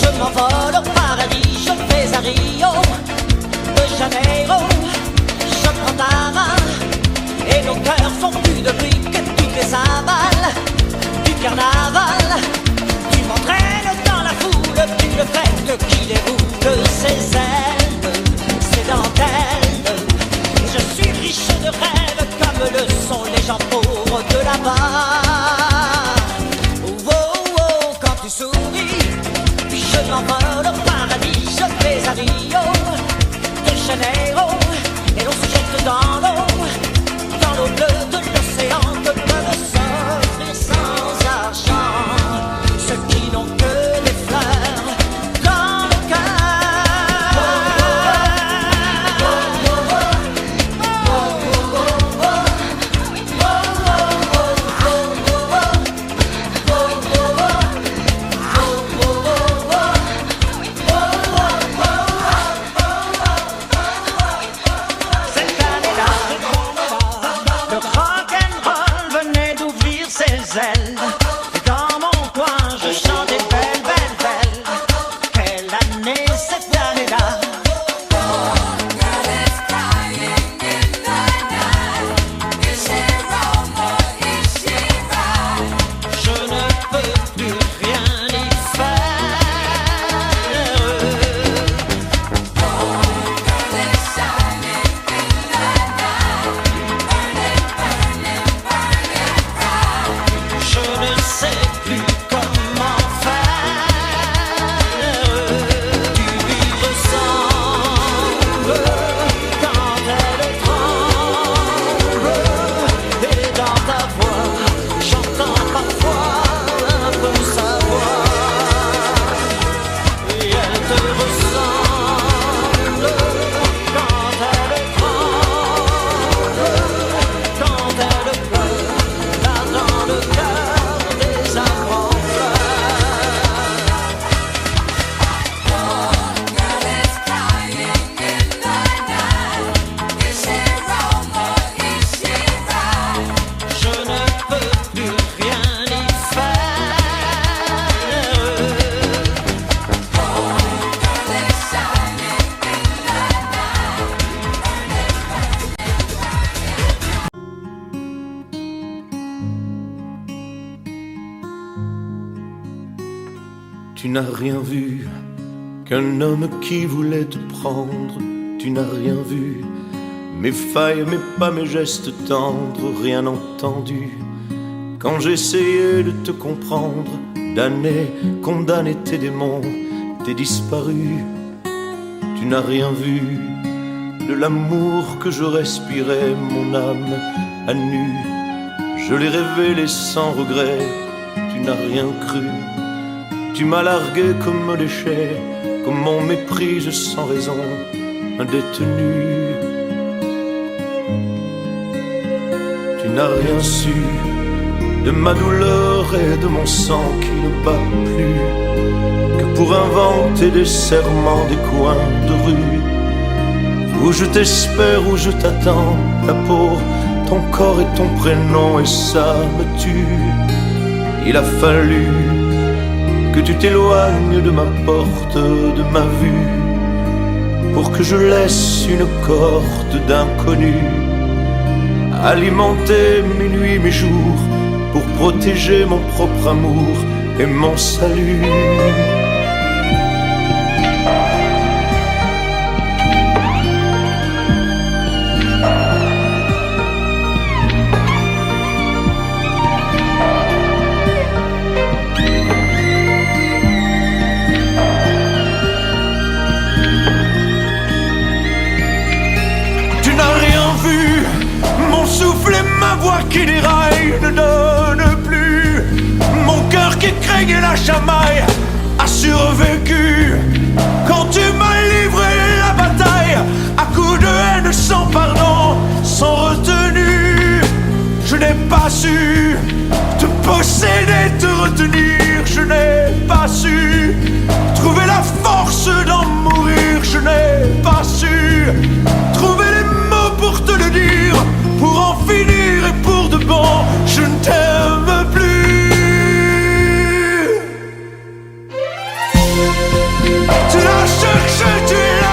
je m'envole au paradis, je vais à Rio de Janeiro, je prends ta main. Et nos cœurs font plus de bruit que toutes les cymbales du carnaval. Tu m'entraînes dans la foule d'une fête qui déroule ses ailes, ses dentelles. Je suis riche de rêves comme le sont les gens pauvres de là-bas. Oh, oh, oh, quand tu souris, je m'envole au paradis, je vais à Rio de Janeiro. Et l'on se jette dans l'eau, dans l'eau bleue de l'océan que peuvent s'offrir sans argent ceux qui n'ont que des fleurs dans le cœur. Cette année-là, le rock'n'roll venait d'ouvrir ses ailes. Et dans mon coin, je chantais belle, belle, belle. Quelle année cette année-là? Je ne peux plus rien y Je ne sais plus comment faire. Tu lui ressembles quand elle tremble. Et dans ta voix, j'entends parfois un peu sa voix. Et elle te ressemble quand elle tremble, quand elle pleure, là dans le cœur des amants Je ne peux plus rien y faire. Tu n'as rien vu qu'un homme qui voulait te prendre. Tu n'as rien vu, mes failles, mes pas, mes gestes tendres, rien entendu. Quand j'essayais de te comprendre, damné, condamné tes démons, t'es disparu. Tu n'as rien vu de l'amour que je respirais, mon âme à nu. Je l'ai révélé sans regret, tu n'as rien cru. Tu m'as largué comme un déchet, comme on méprise sans raison un détenu. Tu n'as rien su de ma douleur et de mon sang qui ne bat plus que pour inventer des serments, des coins de rue où je t'espère, où je t'attends. Ta peau, ton corps et ton prénom, et ça me tue. Il a fallu que tu t'éloignes de ma porte, de ma vue, pour que je laisse une cohorte d'inconnus alimenter mes nuits, mes jours, pour protéger mon propre amour et mon salut. Souffle et ma voix qui déraille ne donne plus. Mon cœur qui craignait la chamaille a survécu. Quand tu m'as livré la bataille à coups de haine sans pardon, sans retenue, je n'ai pas su te posséder, te retenir. Je n'ai pas su trouver la force d'en mourir. Je n'ai pas su trouver les mots pour te le dire. Pour en finir et pour de bon, je ne t'aime plus. Tu l'as cherché, tu l'as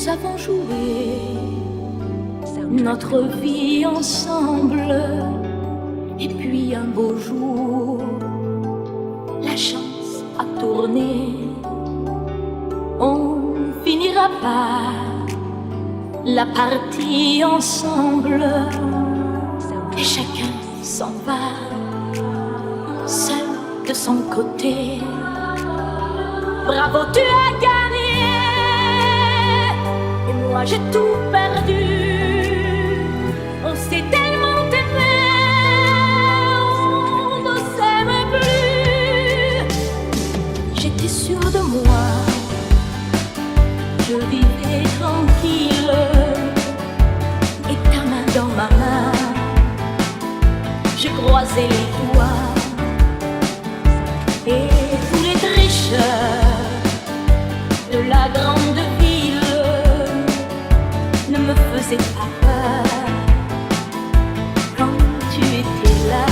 Nous avons joué notre vie ensemble. Et puis un beau jour, la chance a tourné. On finira par la partie ensemble. Et chacun s'en va, seul de son côté. Bravo, tu as gagné. Et moi j'ai tout perdu. On s'est tellement aimé, on ne s'aime plus. J'étais sûre de moi, je vivais tranquille. Et ta main dans ma main, je croisais les doigts. Et tous les tricheurs de la grande ville ne me faisaient pas peur quand tu étais là.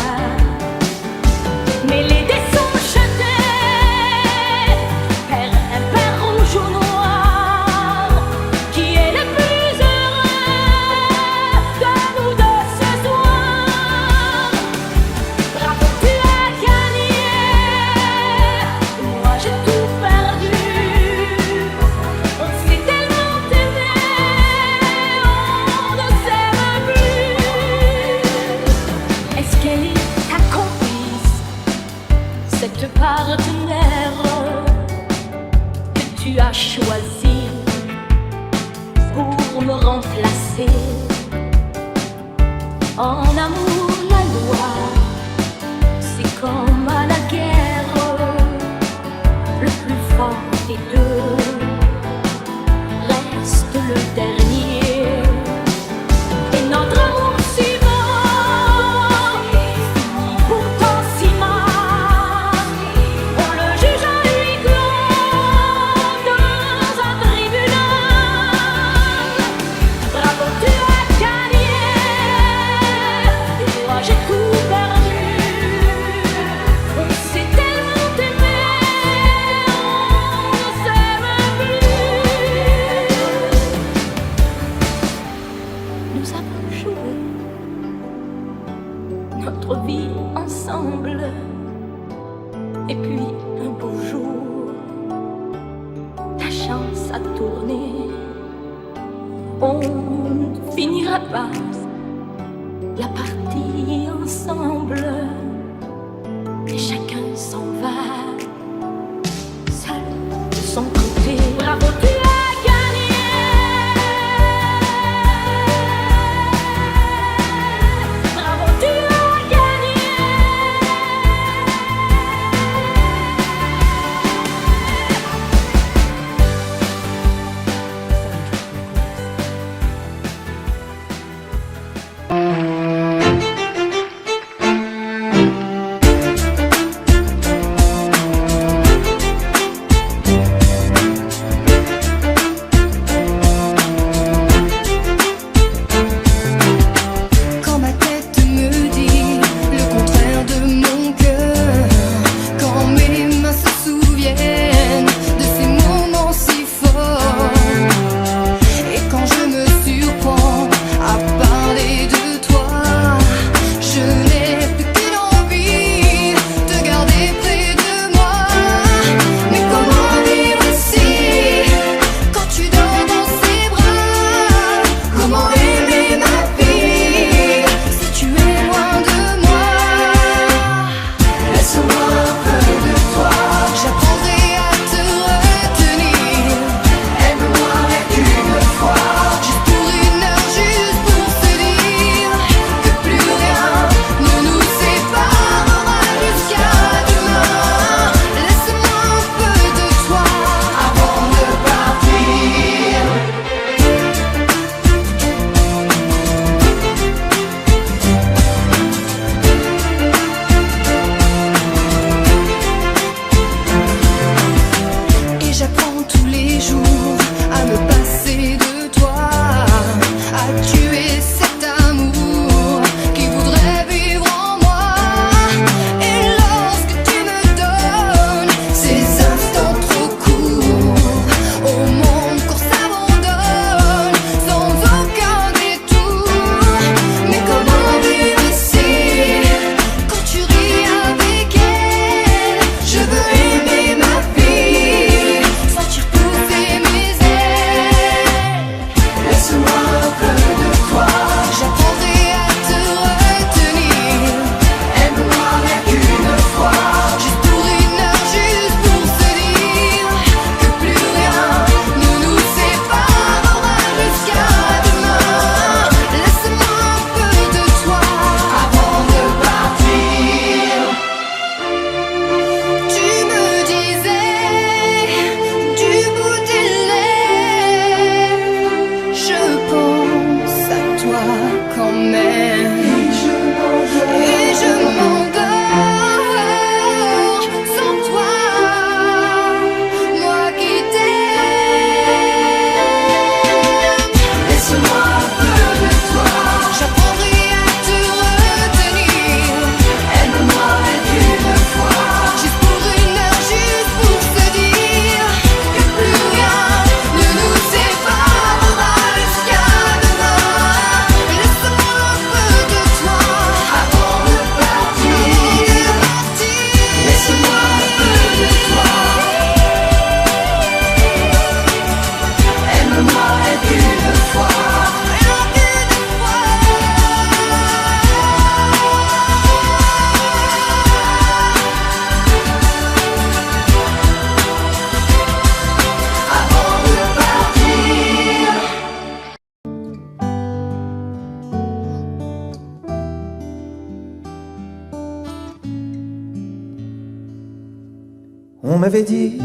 Mais les dés sont jetés, pair impair, rouge ou noir. Qui est le plus heureux de nous deux ce soir? Bravo, tu as gagné. Moi j'ai tout perdu. On s'est tellement aimé, on ne s'aime plus. Est-ce qu'elle est ta complice, cette partenaire que tu as choisi pour me remplacer? En amour, la loi, c'est comme à la guerre, le plus fort des deux reste le dernier. Et notre amour si beau finit pourtant si mal. On le juge à huis clos dans un tribunal. Bravo, tu as gagné. Et moi j'ai tout perdu. On s'est tellement aimé, on ne s'aime plus. Nous avons joué notre vie ensemble. Et puis un beau jour, la chance a tourné. On ne finira pas la partie ensemble. Et chacun s'en va, seul de son côté. Bravo, tu as gagné. Bravo, tu as gagné. On m'avait dit,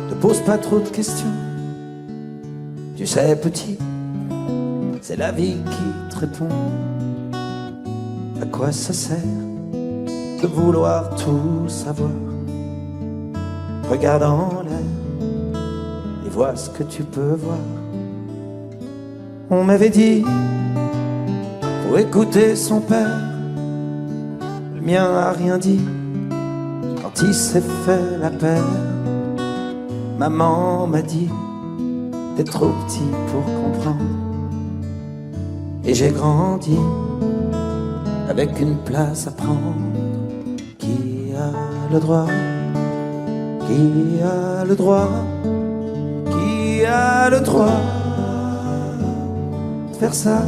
ne pose pas trop de questions. Tu sais, petit, c'est la vie qui te répond. À quoi ça sert de vouloir tout savoir? Regarde en l'air et vois ce que tu peux voir. On m'avait dit, faut écouter son père. Le mien a rien dit quand il s'est fait la paire. Maman m'a dit, t'es trop petit pour comprendre. Et j'ai grandi avec une place à prendre. Qui a le droit? Qui a le droit? Qui a le droit de faire ça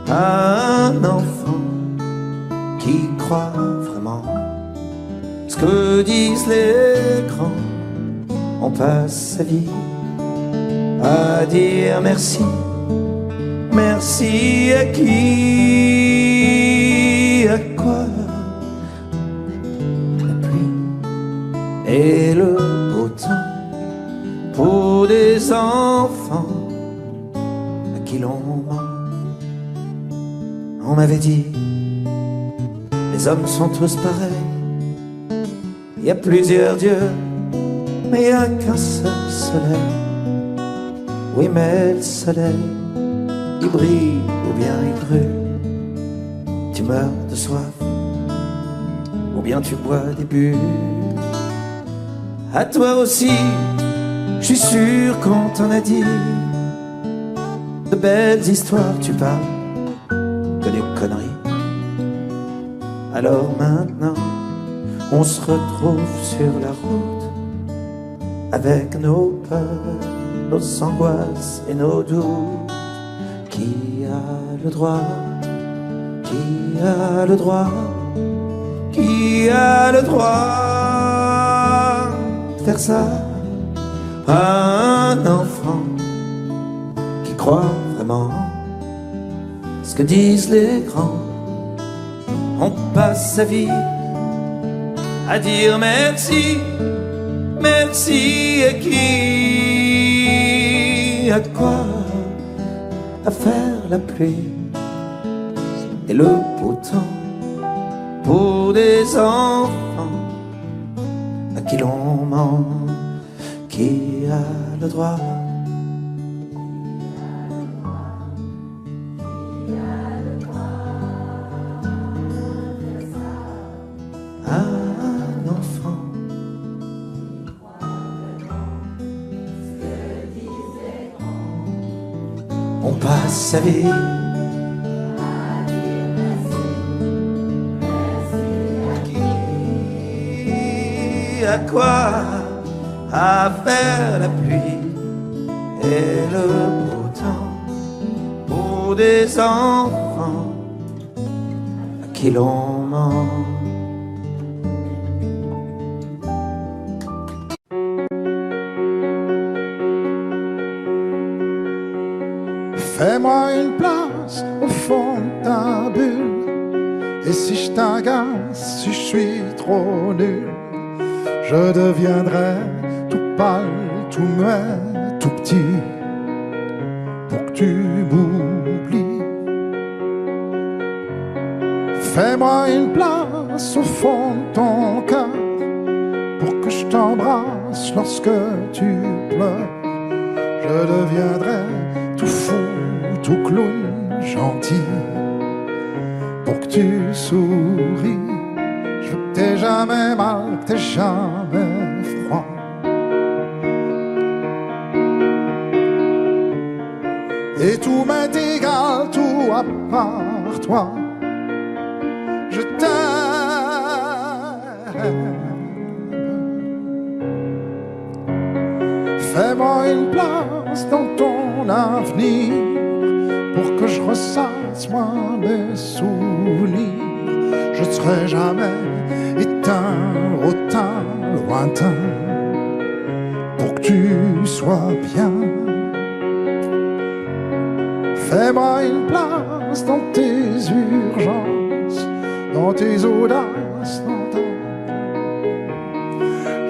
à un enfant qui croit vraiment ce que disent les grands? On passe sa vie à dire merci. Merci à qui? À quoi? La pluie et le beau temps pour des enfants à qui l'on ment. On m'avait dit, les hommes sont tous pareils. Il y a plusieurs dieux, mais il n'y a qu'un seul soleil. Oui, mais le soleil, il brille ou bien il brûle. Tu meurs de soif ou bien tu bois des bulles. À toi aussi, je suis sûr qu'on t'en a dit de belles histoires. Tu parles que des conneries. Alors maintenant, on se retrouve sur la route avec nos peurs, nos angoisses et nos doutes. Qui a le droit? Qui a le droit? Qui a le droit de faire ça à un enfant qui croit vraiment ce que disent les grands? On passe sa vie à dire merci. Merci à qui? À quoi? À faire la pluie et le beau temps pour des enfants à qui l'on ment. Qui a le droit? À un enfant. On passe sa vie à quoi? À faire la pluie et le beau temps pour des enfants à qui l'on ment. Fais-moi une place au fond de ta bulle. Et si je t'agace, si je suis trop nul, je deviendrai tout pâle, tout muet, tout petit, pour que tu m'oublies. Fais-moi une place au fond de ton cœur, pour que je t'embrasse lorsque tu pleures. Je deviendrai tout fou, tout clown, gentil, pour que tu souris. Je veux que t'aies jamais mal, que t'aies jamais froid. Et tout m'est égal, tout à part toi. Je t'aime. Fais-moi une place dans ton avenir, pour que je ressasse moi mes souvenirs. Je ne serai jamais éteint, hautain, lointain, pour que tu sois bien. Fais-moi une place dans tes urgences, dans tes audaces, dans ta...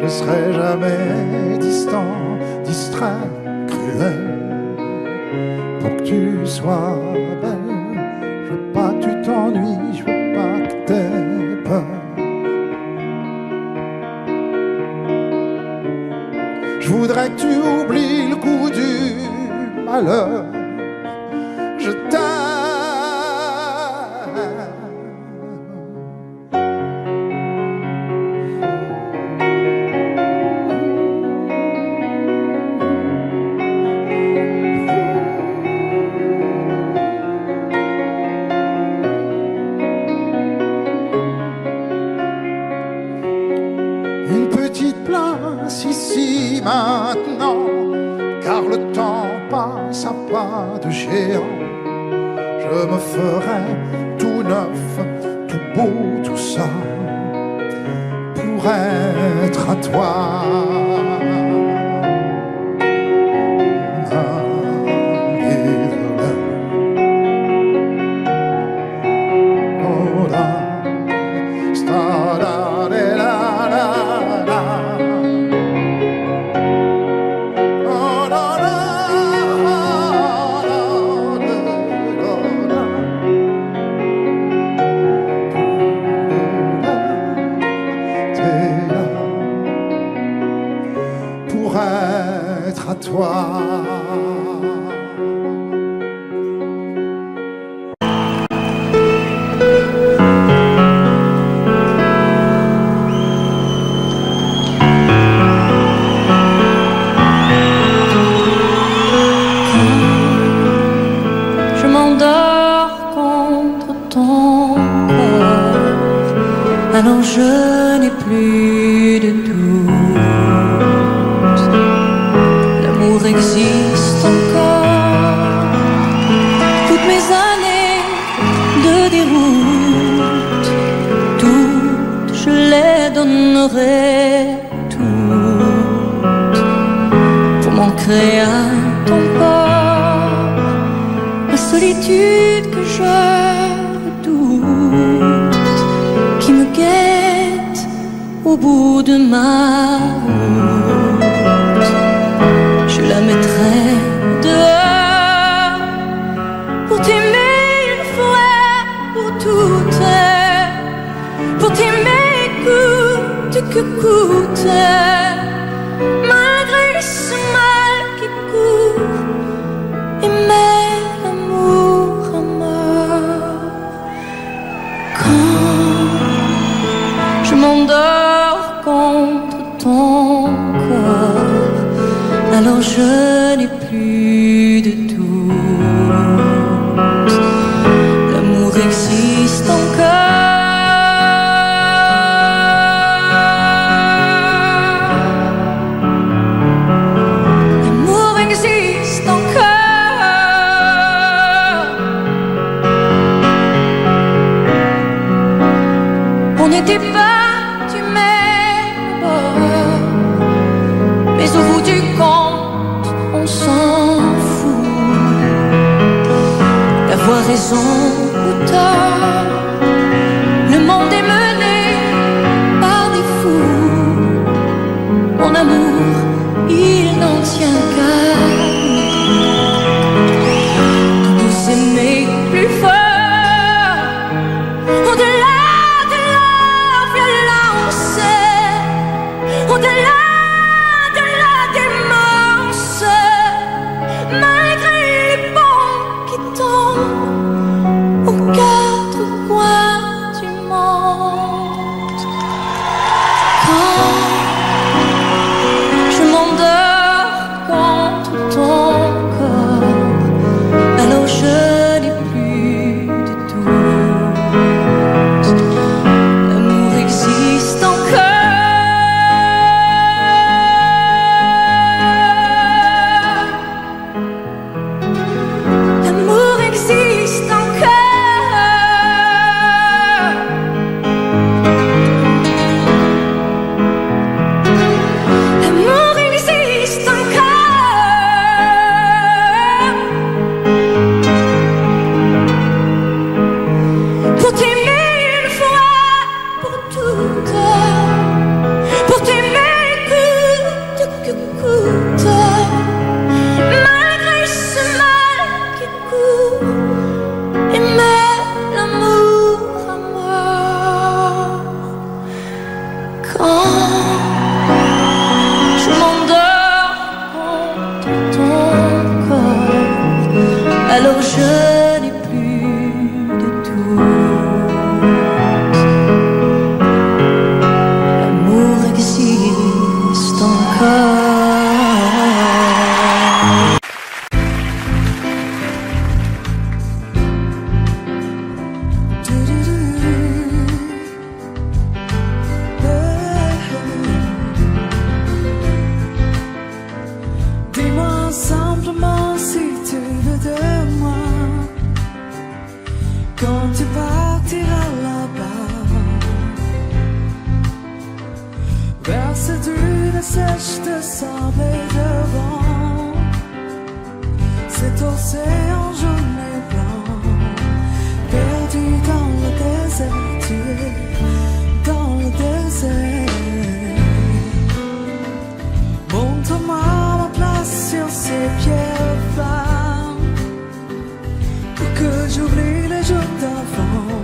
je serai jamais distant, distrait, cruel. Pour que tu sois belle, je veux pas que tu t'ennuies, je veux pas que t'aies peur. Je voudrais que tu oublies le goût du malheur. Je t'aime. Une petite place ici maintenant, car le temps passe à pas de géant. Je me ferai tout neuf, tout beau, tout ça, pour être à toi. Pour être à toi. Je m'endors contre ton corps, alors je n'ai plus de doute. L'amour existe encore. Toutes mes années de déroute, toutes je les donnerai toutes pour m'ancrer à ton port. La solitude que je redoute, qui me guette au bout de ma route, je la mettrai dehors pour t'aimer une fois pour toutes, pour t'aimer coûte que coûte, malgré ce mal qui court. Aimer l'amour à mort. Quand je m'endors contre ton corps, alors je n'ai plus de doute. L'amour existe encore. L'amour existe encore. On n'était pas du même bord, mais au bout du compte, on s'en fout. D'avoir raison ou tort, le monde est mené par des fous. Mon amour, il n'en tient qu'à de nous aimer plus fort, au-delà de la violence, au-delà de la démence, malgré les bombes qui tombent aux quatre coins du monde. Quand je m'endors alors je n'ai plus de doute. L'amour existe encore. Dis-moi simplement si tu veux de moi quand tu partiras là-bas vers cette dune sèche de sable et de vent, cet océan jaune et blanc perdu dans le désert. Tu es dans le désert. Montre-moi la place sur ces pierres plats pour que j'oublie les jours d'avant,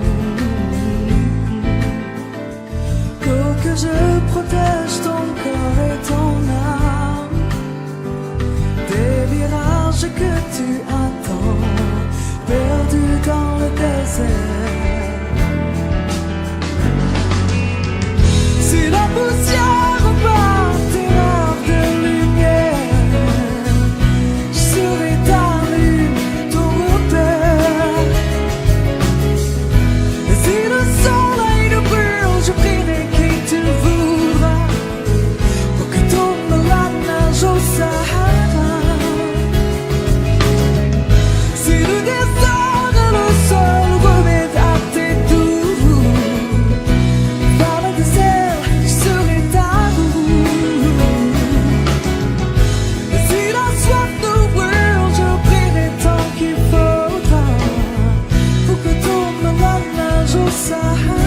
pour que je protège ton corps et ton âme des virages que tu attends, perdu dans le désert. Si la poussière repartira de lumière, je serai ta lune, ton repère. Et si le soleil nous brûle, je prierai qui tu voudras pour que tombe la neige au Sahara. Si le désert et le sol remettent à tes doux, par le désert, je serai ta roue. Et si la soif nous brûle, je prierai tant qu'il faudra pour que tombe la neige au Sahara.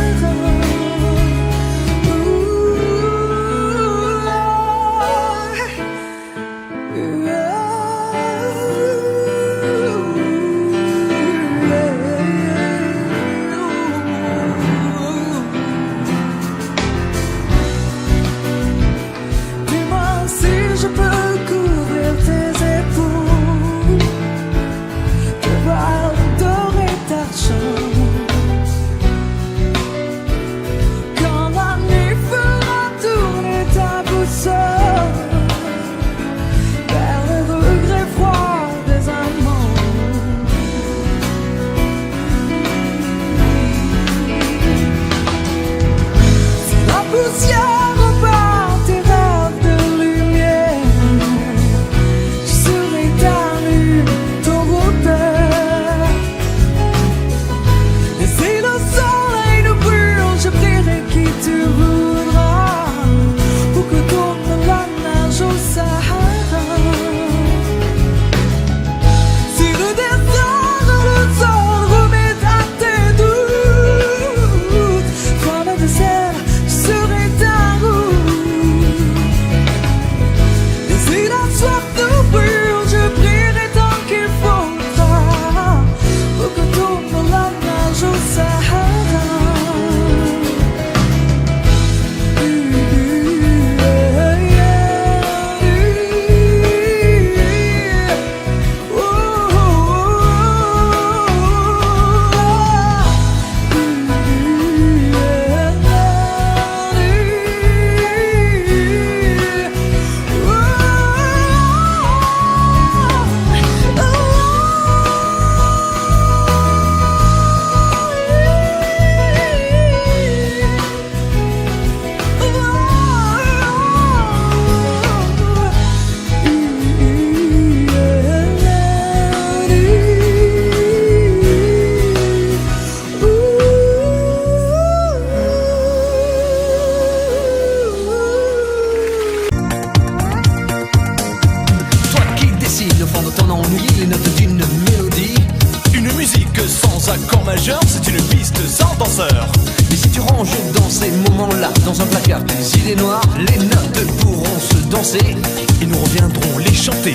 Dis-moi si je peux couvrir tes épaules de voiles d'or et d'argent. Quand la nuit fera tourner ta boussole vers les regrets froids des amants. Si la poussière repartira de lumière, je serai ta lune, ton repère. Et si le soleil nous brûle, je prierai qui tu voudras pour que tombe la neige au Sahara. Si le désert et le sol remettent à tes doutes, toi le désert, je serai ta roue. Et si la soif nous brûle, je prierai tant qu'il faudra pour que tombe la neige au Sahara. Toi qui décides au fond de ton ennui les notes d'une mélodie. Une musique sans accord majeur, c'est une piste sans danseur. Mais si tu ranges dans ces moments-là, dans un placard des idées noires, les notes pourront se danser Et nous reviendrons les chanter.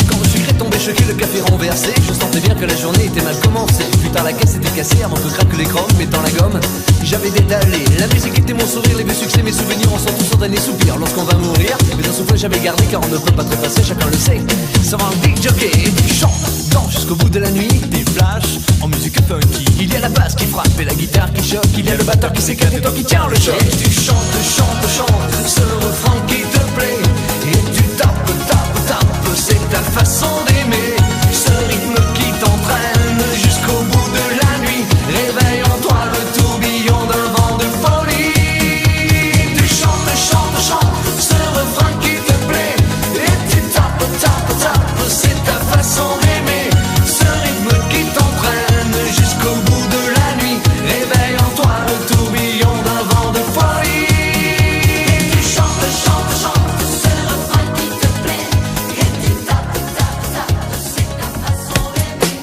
Quand le sucre est tombé, choqué, le café renversé, je sentais bien que la journée était mal commencée. Plus tard la caisse était cassée avant que craque l'écran, mettant la gomme. J'avais détalé, la musique était mon sourire, les vieux succès, mes souvenirs, on sent tous son dernier soupir. Lorsqu'on va mourir, mais un souffle j'avais gardé car on ne peut pas trépasser, chacun le sait. Ça va un big jockey, et tu chantes, danses jusqu'au bout de la nuit. Des flashs en musique funky, il y a la basse qui frappe et la guitare qui choque. Il y a le batteur qui s'éclate et toi qui tiens le choc. Et tu chantes, chantes, chantes, ce refrain qui te plaît. Et tu tapes, tapes, tapes, c'est ta façon d'aimer. Ce rythme qui t'entraîne jusqu'au bout de la nuit. Réveille en toi le tourbillon d'un vent de folie. Tu chantes, chantes, chantes, ce refrain qui te plaît. Et tu tapes, tapes, tapes, c'est ta façon d'aimer. Ce rythme qui t'entraîne jusqu'au bout de la nuit. Réveille en toi le tourbillon d'un vent de folie. Tu chantes, chantes, chantes, ce refrain qui te plaît. Et tu tapes, tapes, tapes, c'est ta façon d'aimer.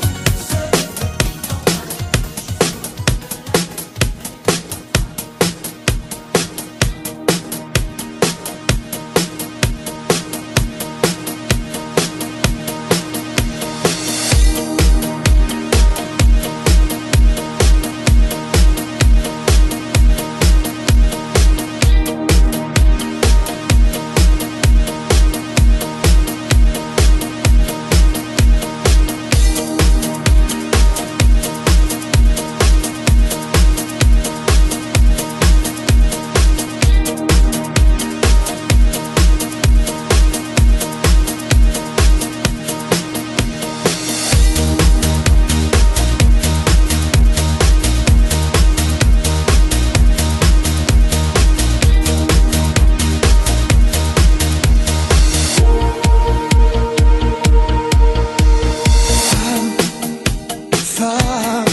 Femme,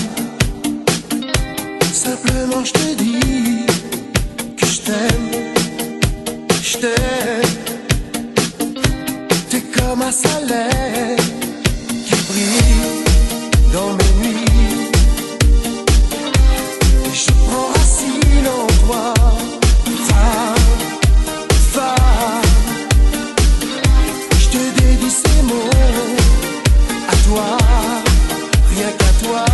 simplement je te dis que je t'aime, je t'aime. T'es comme un soleil qui brille dans mes nuits. Et je prends racine en toi, femme, femme. Je te dédie ces mots à toi. Rien qu'à toi.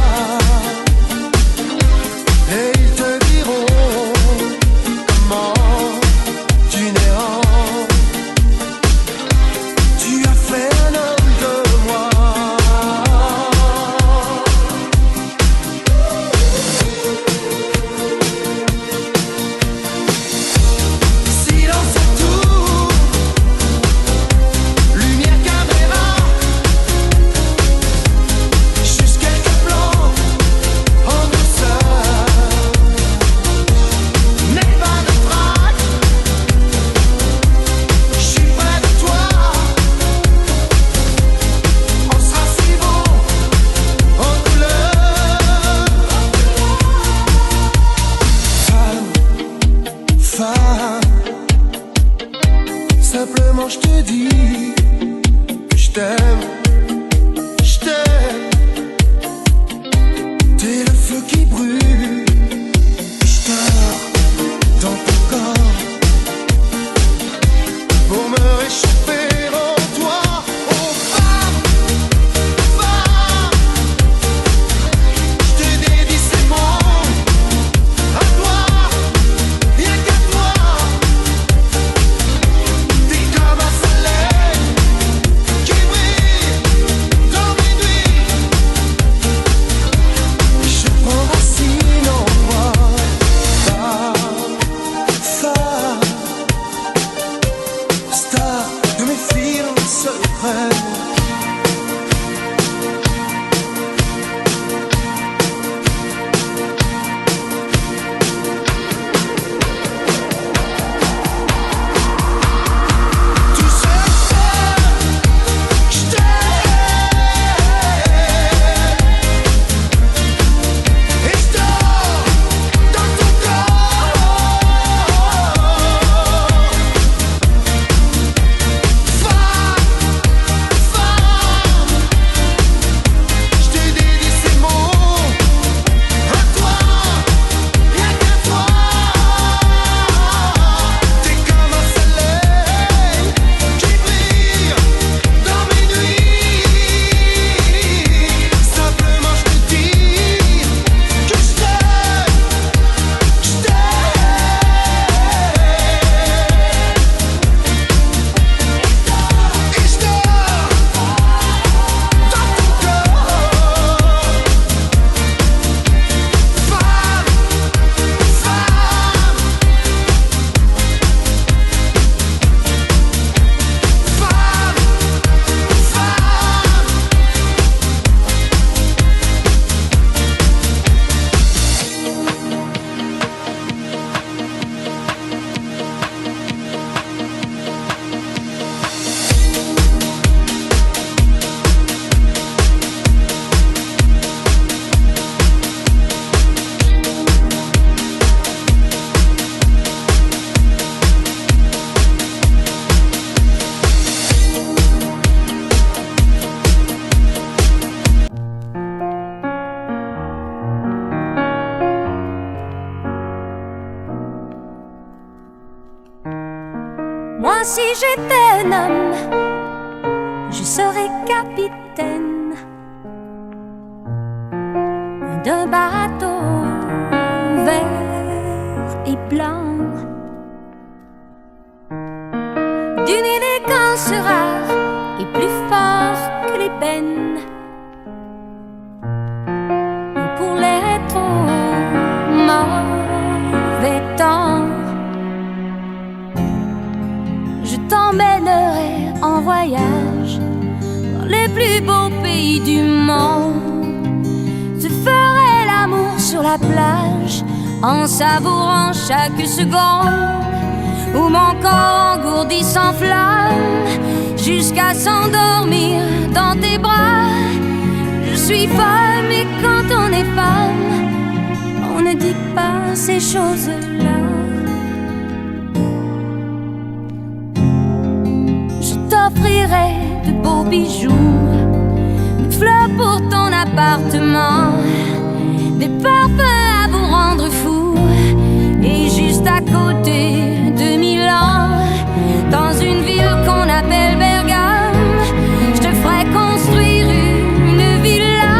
si j'étais un homme, je serais capitaine d'un bateau vert et blanc, d'une élégance rare et plus fort que l'ébène. Pour les trop mauvais temps, je t'emmènerai en voyage dans les plus beaux pays du monde. Je ferai l'amour sur la plage en savourant chaque seconde où mon corps engourdi s'enflamme jusqu'à s'endormir dans tes bras. Je suis femme et quand on est femme, on ne dit pas ces choses-là. Je t'offrirai de beaux bijoux, des fleurs pour ton appartement, des parfums à vous rendre fou. Et juste à côté de Milan, dans une ville qu'on appelle Bergame, je te ferai construire une villa.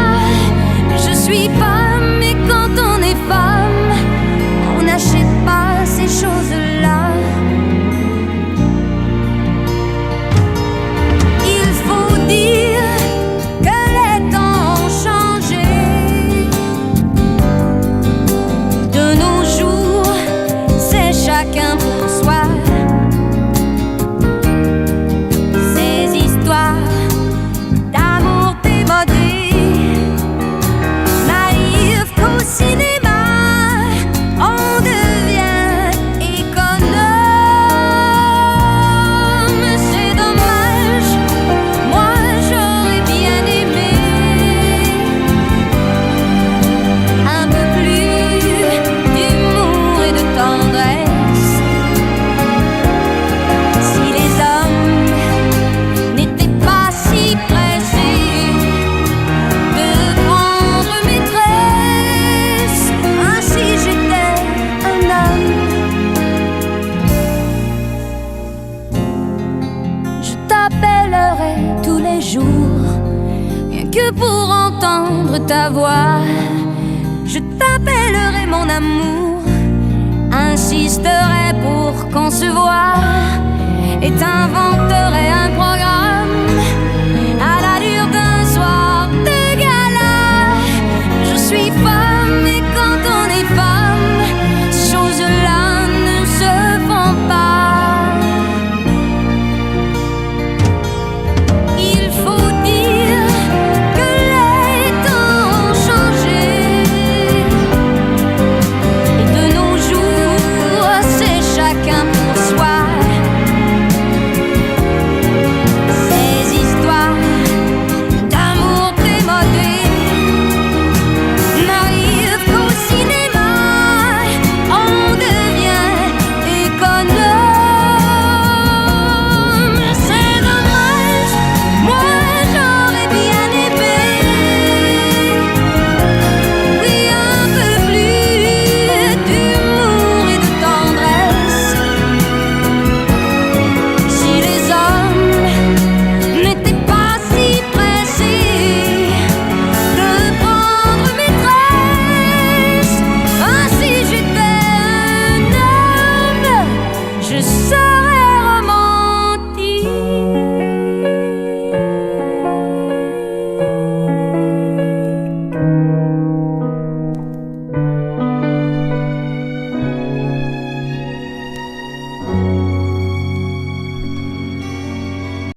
Je suis femme et quand on est femme, on n'achète pas ces choses-là. Il faut dire que les temps ont changé. De nos jours, c'est chacun pour soi. Ces histoires d'amour démodé, naïves qu'au cinéma, on devient économe. C'est dommage, moi j'aurais bien aimé un peu plus d'humour et de tendresse. Si les hommes n'étaient pas si pressés de prendre maîtresse, ainsi j'étais un homme. Je t'appellerai tous les jours, rien que pour entendre ta voix. Je t'appellerai mon amour, insisterai pour qu'on se voie et t'inventerai un programme à l'allure d'un soir de gala. Je suis folle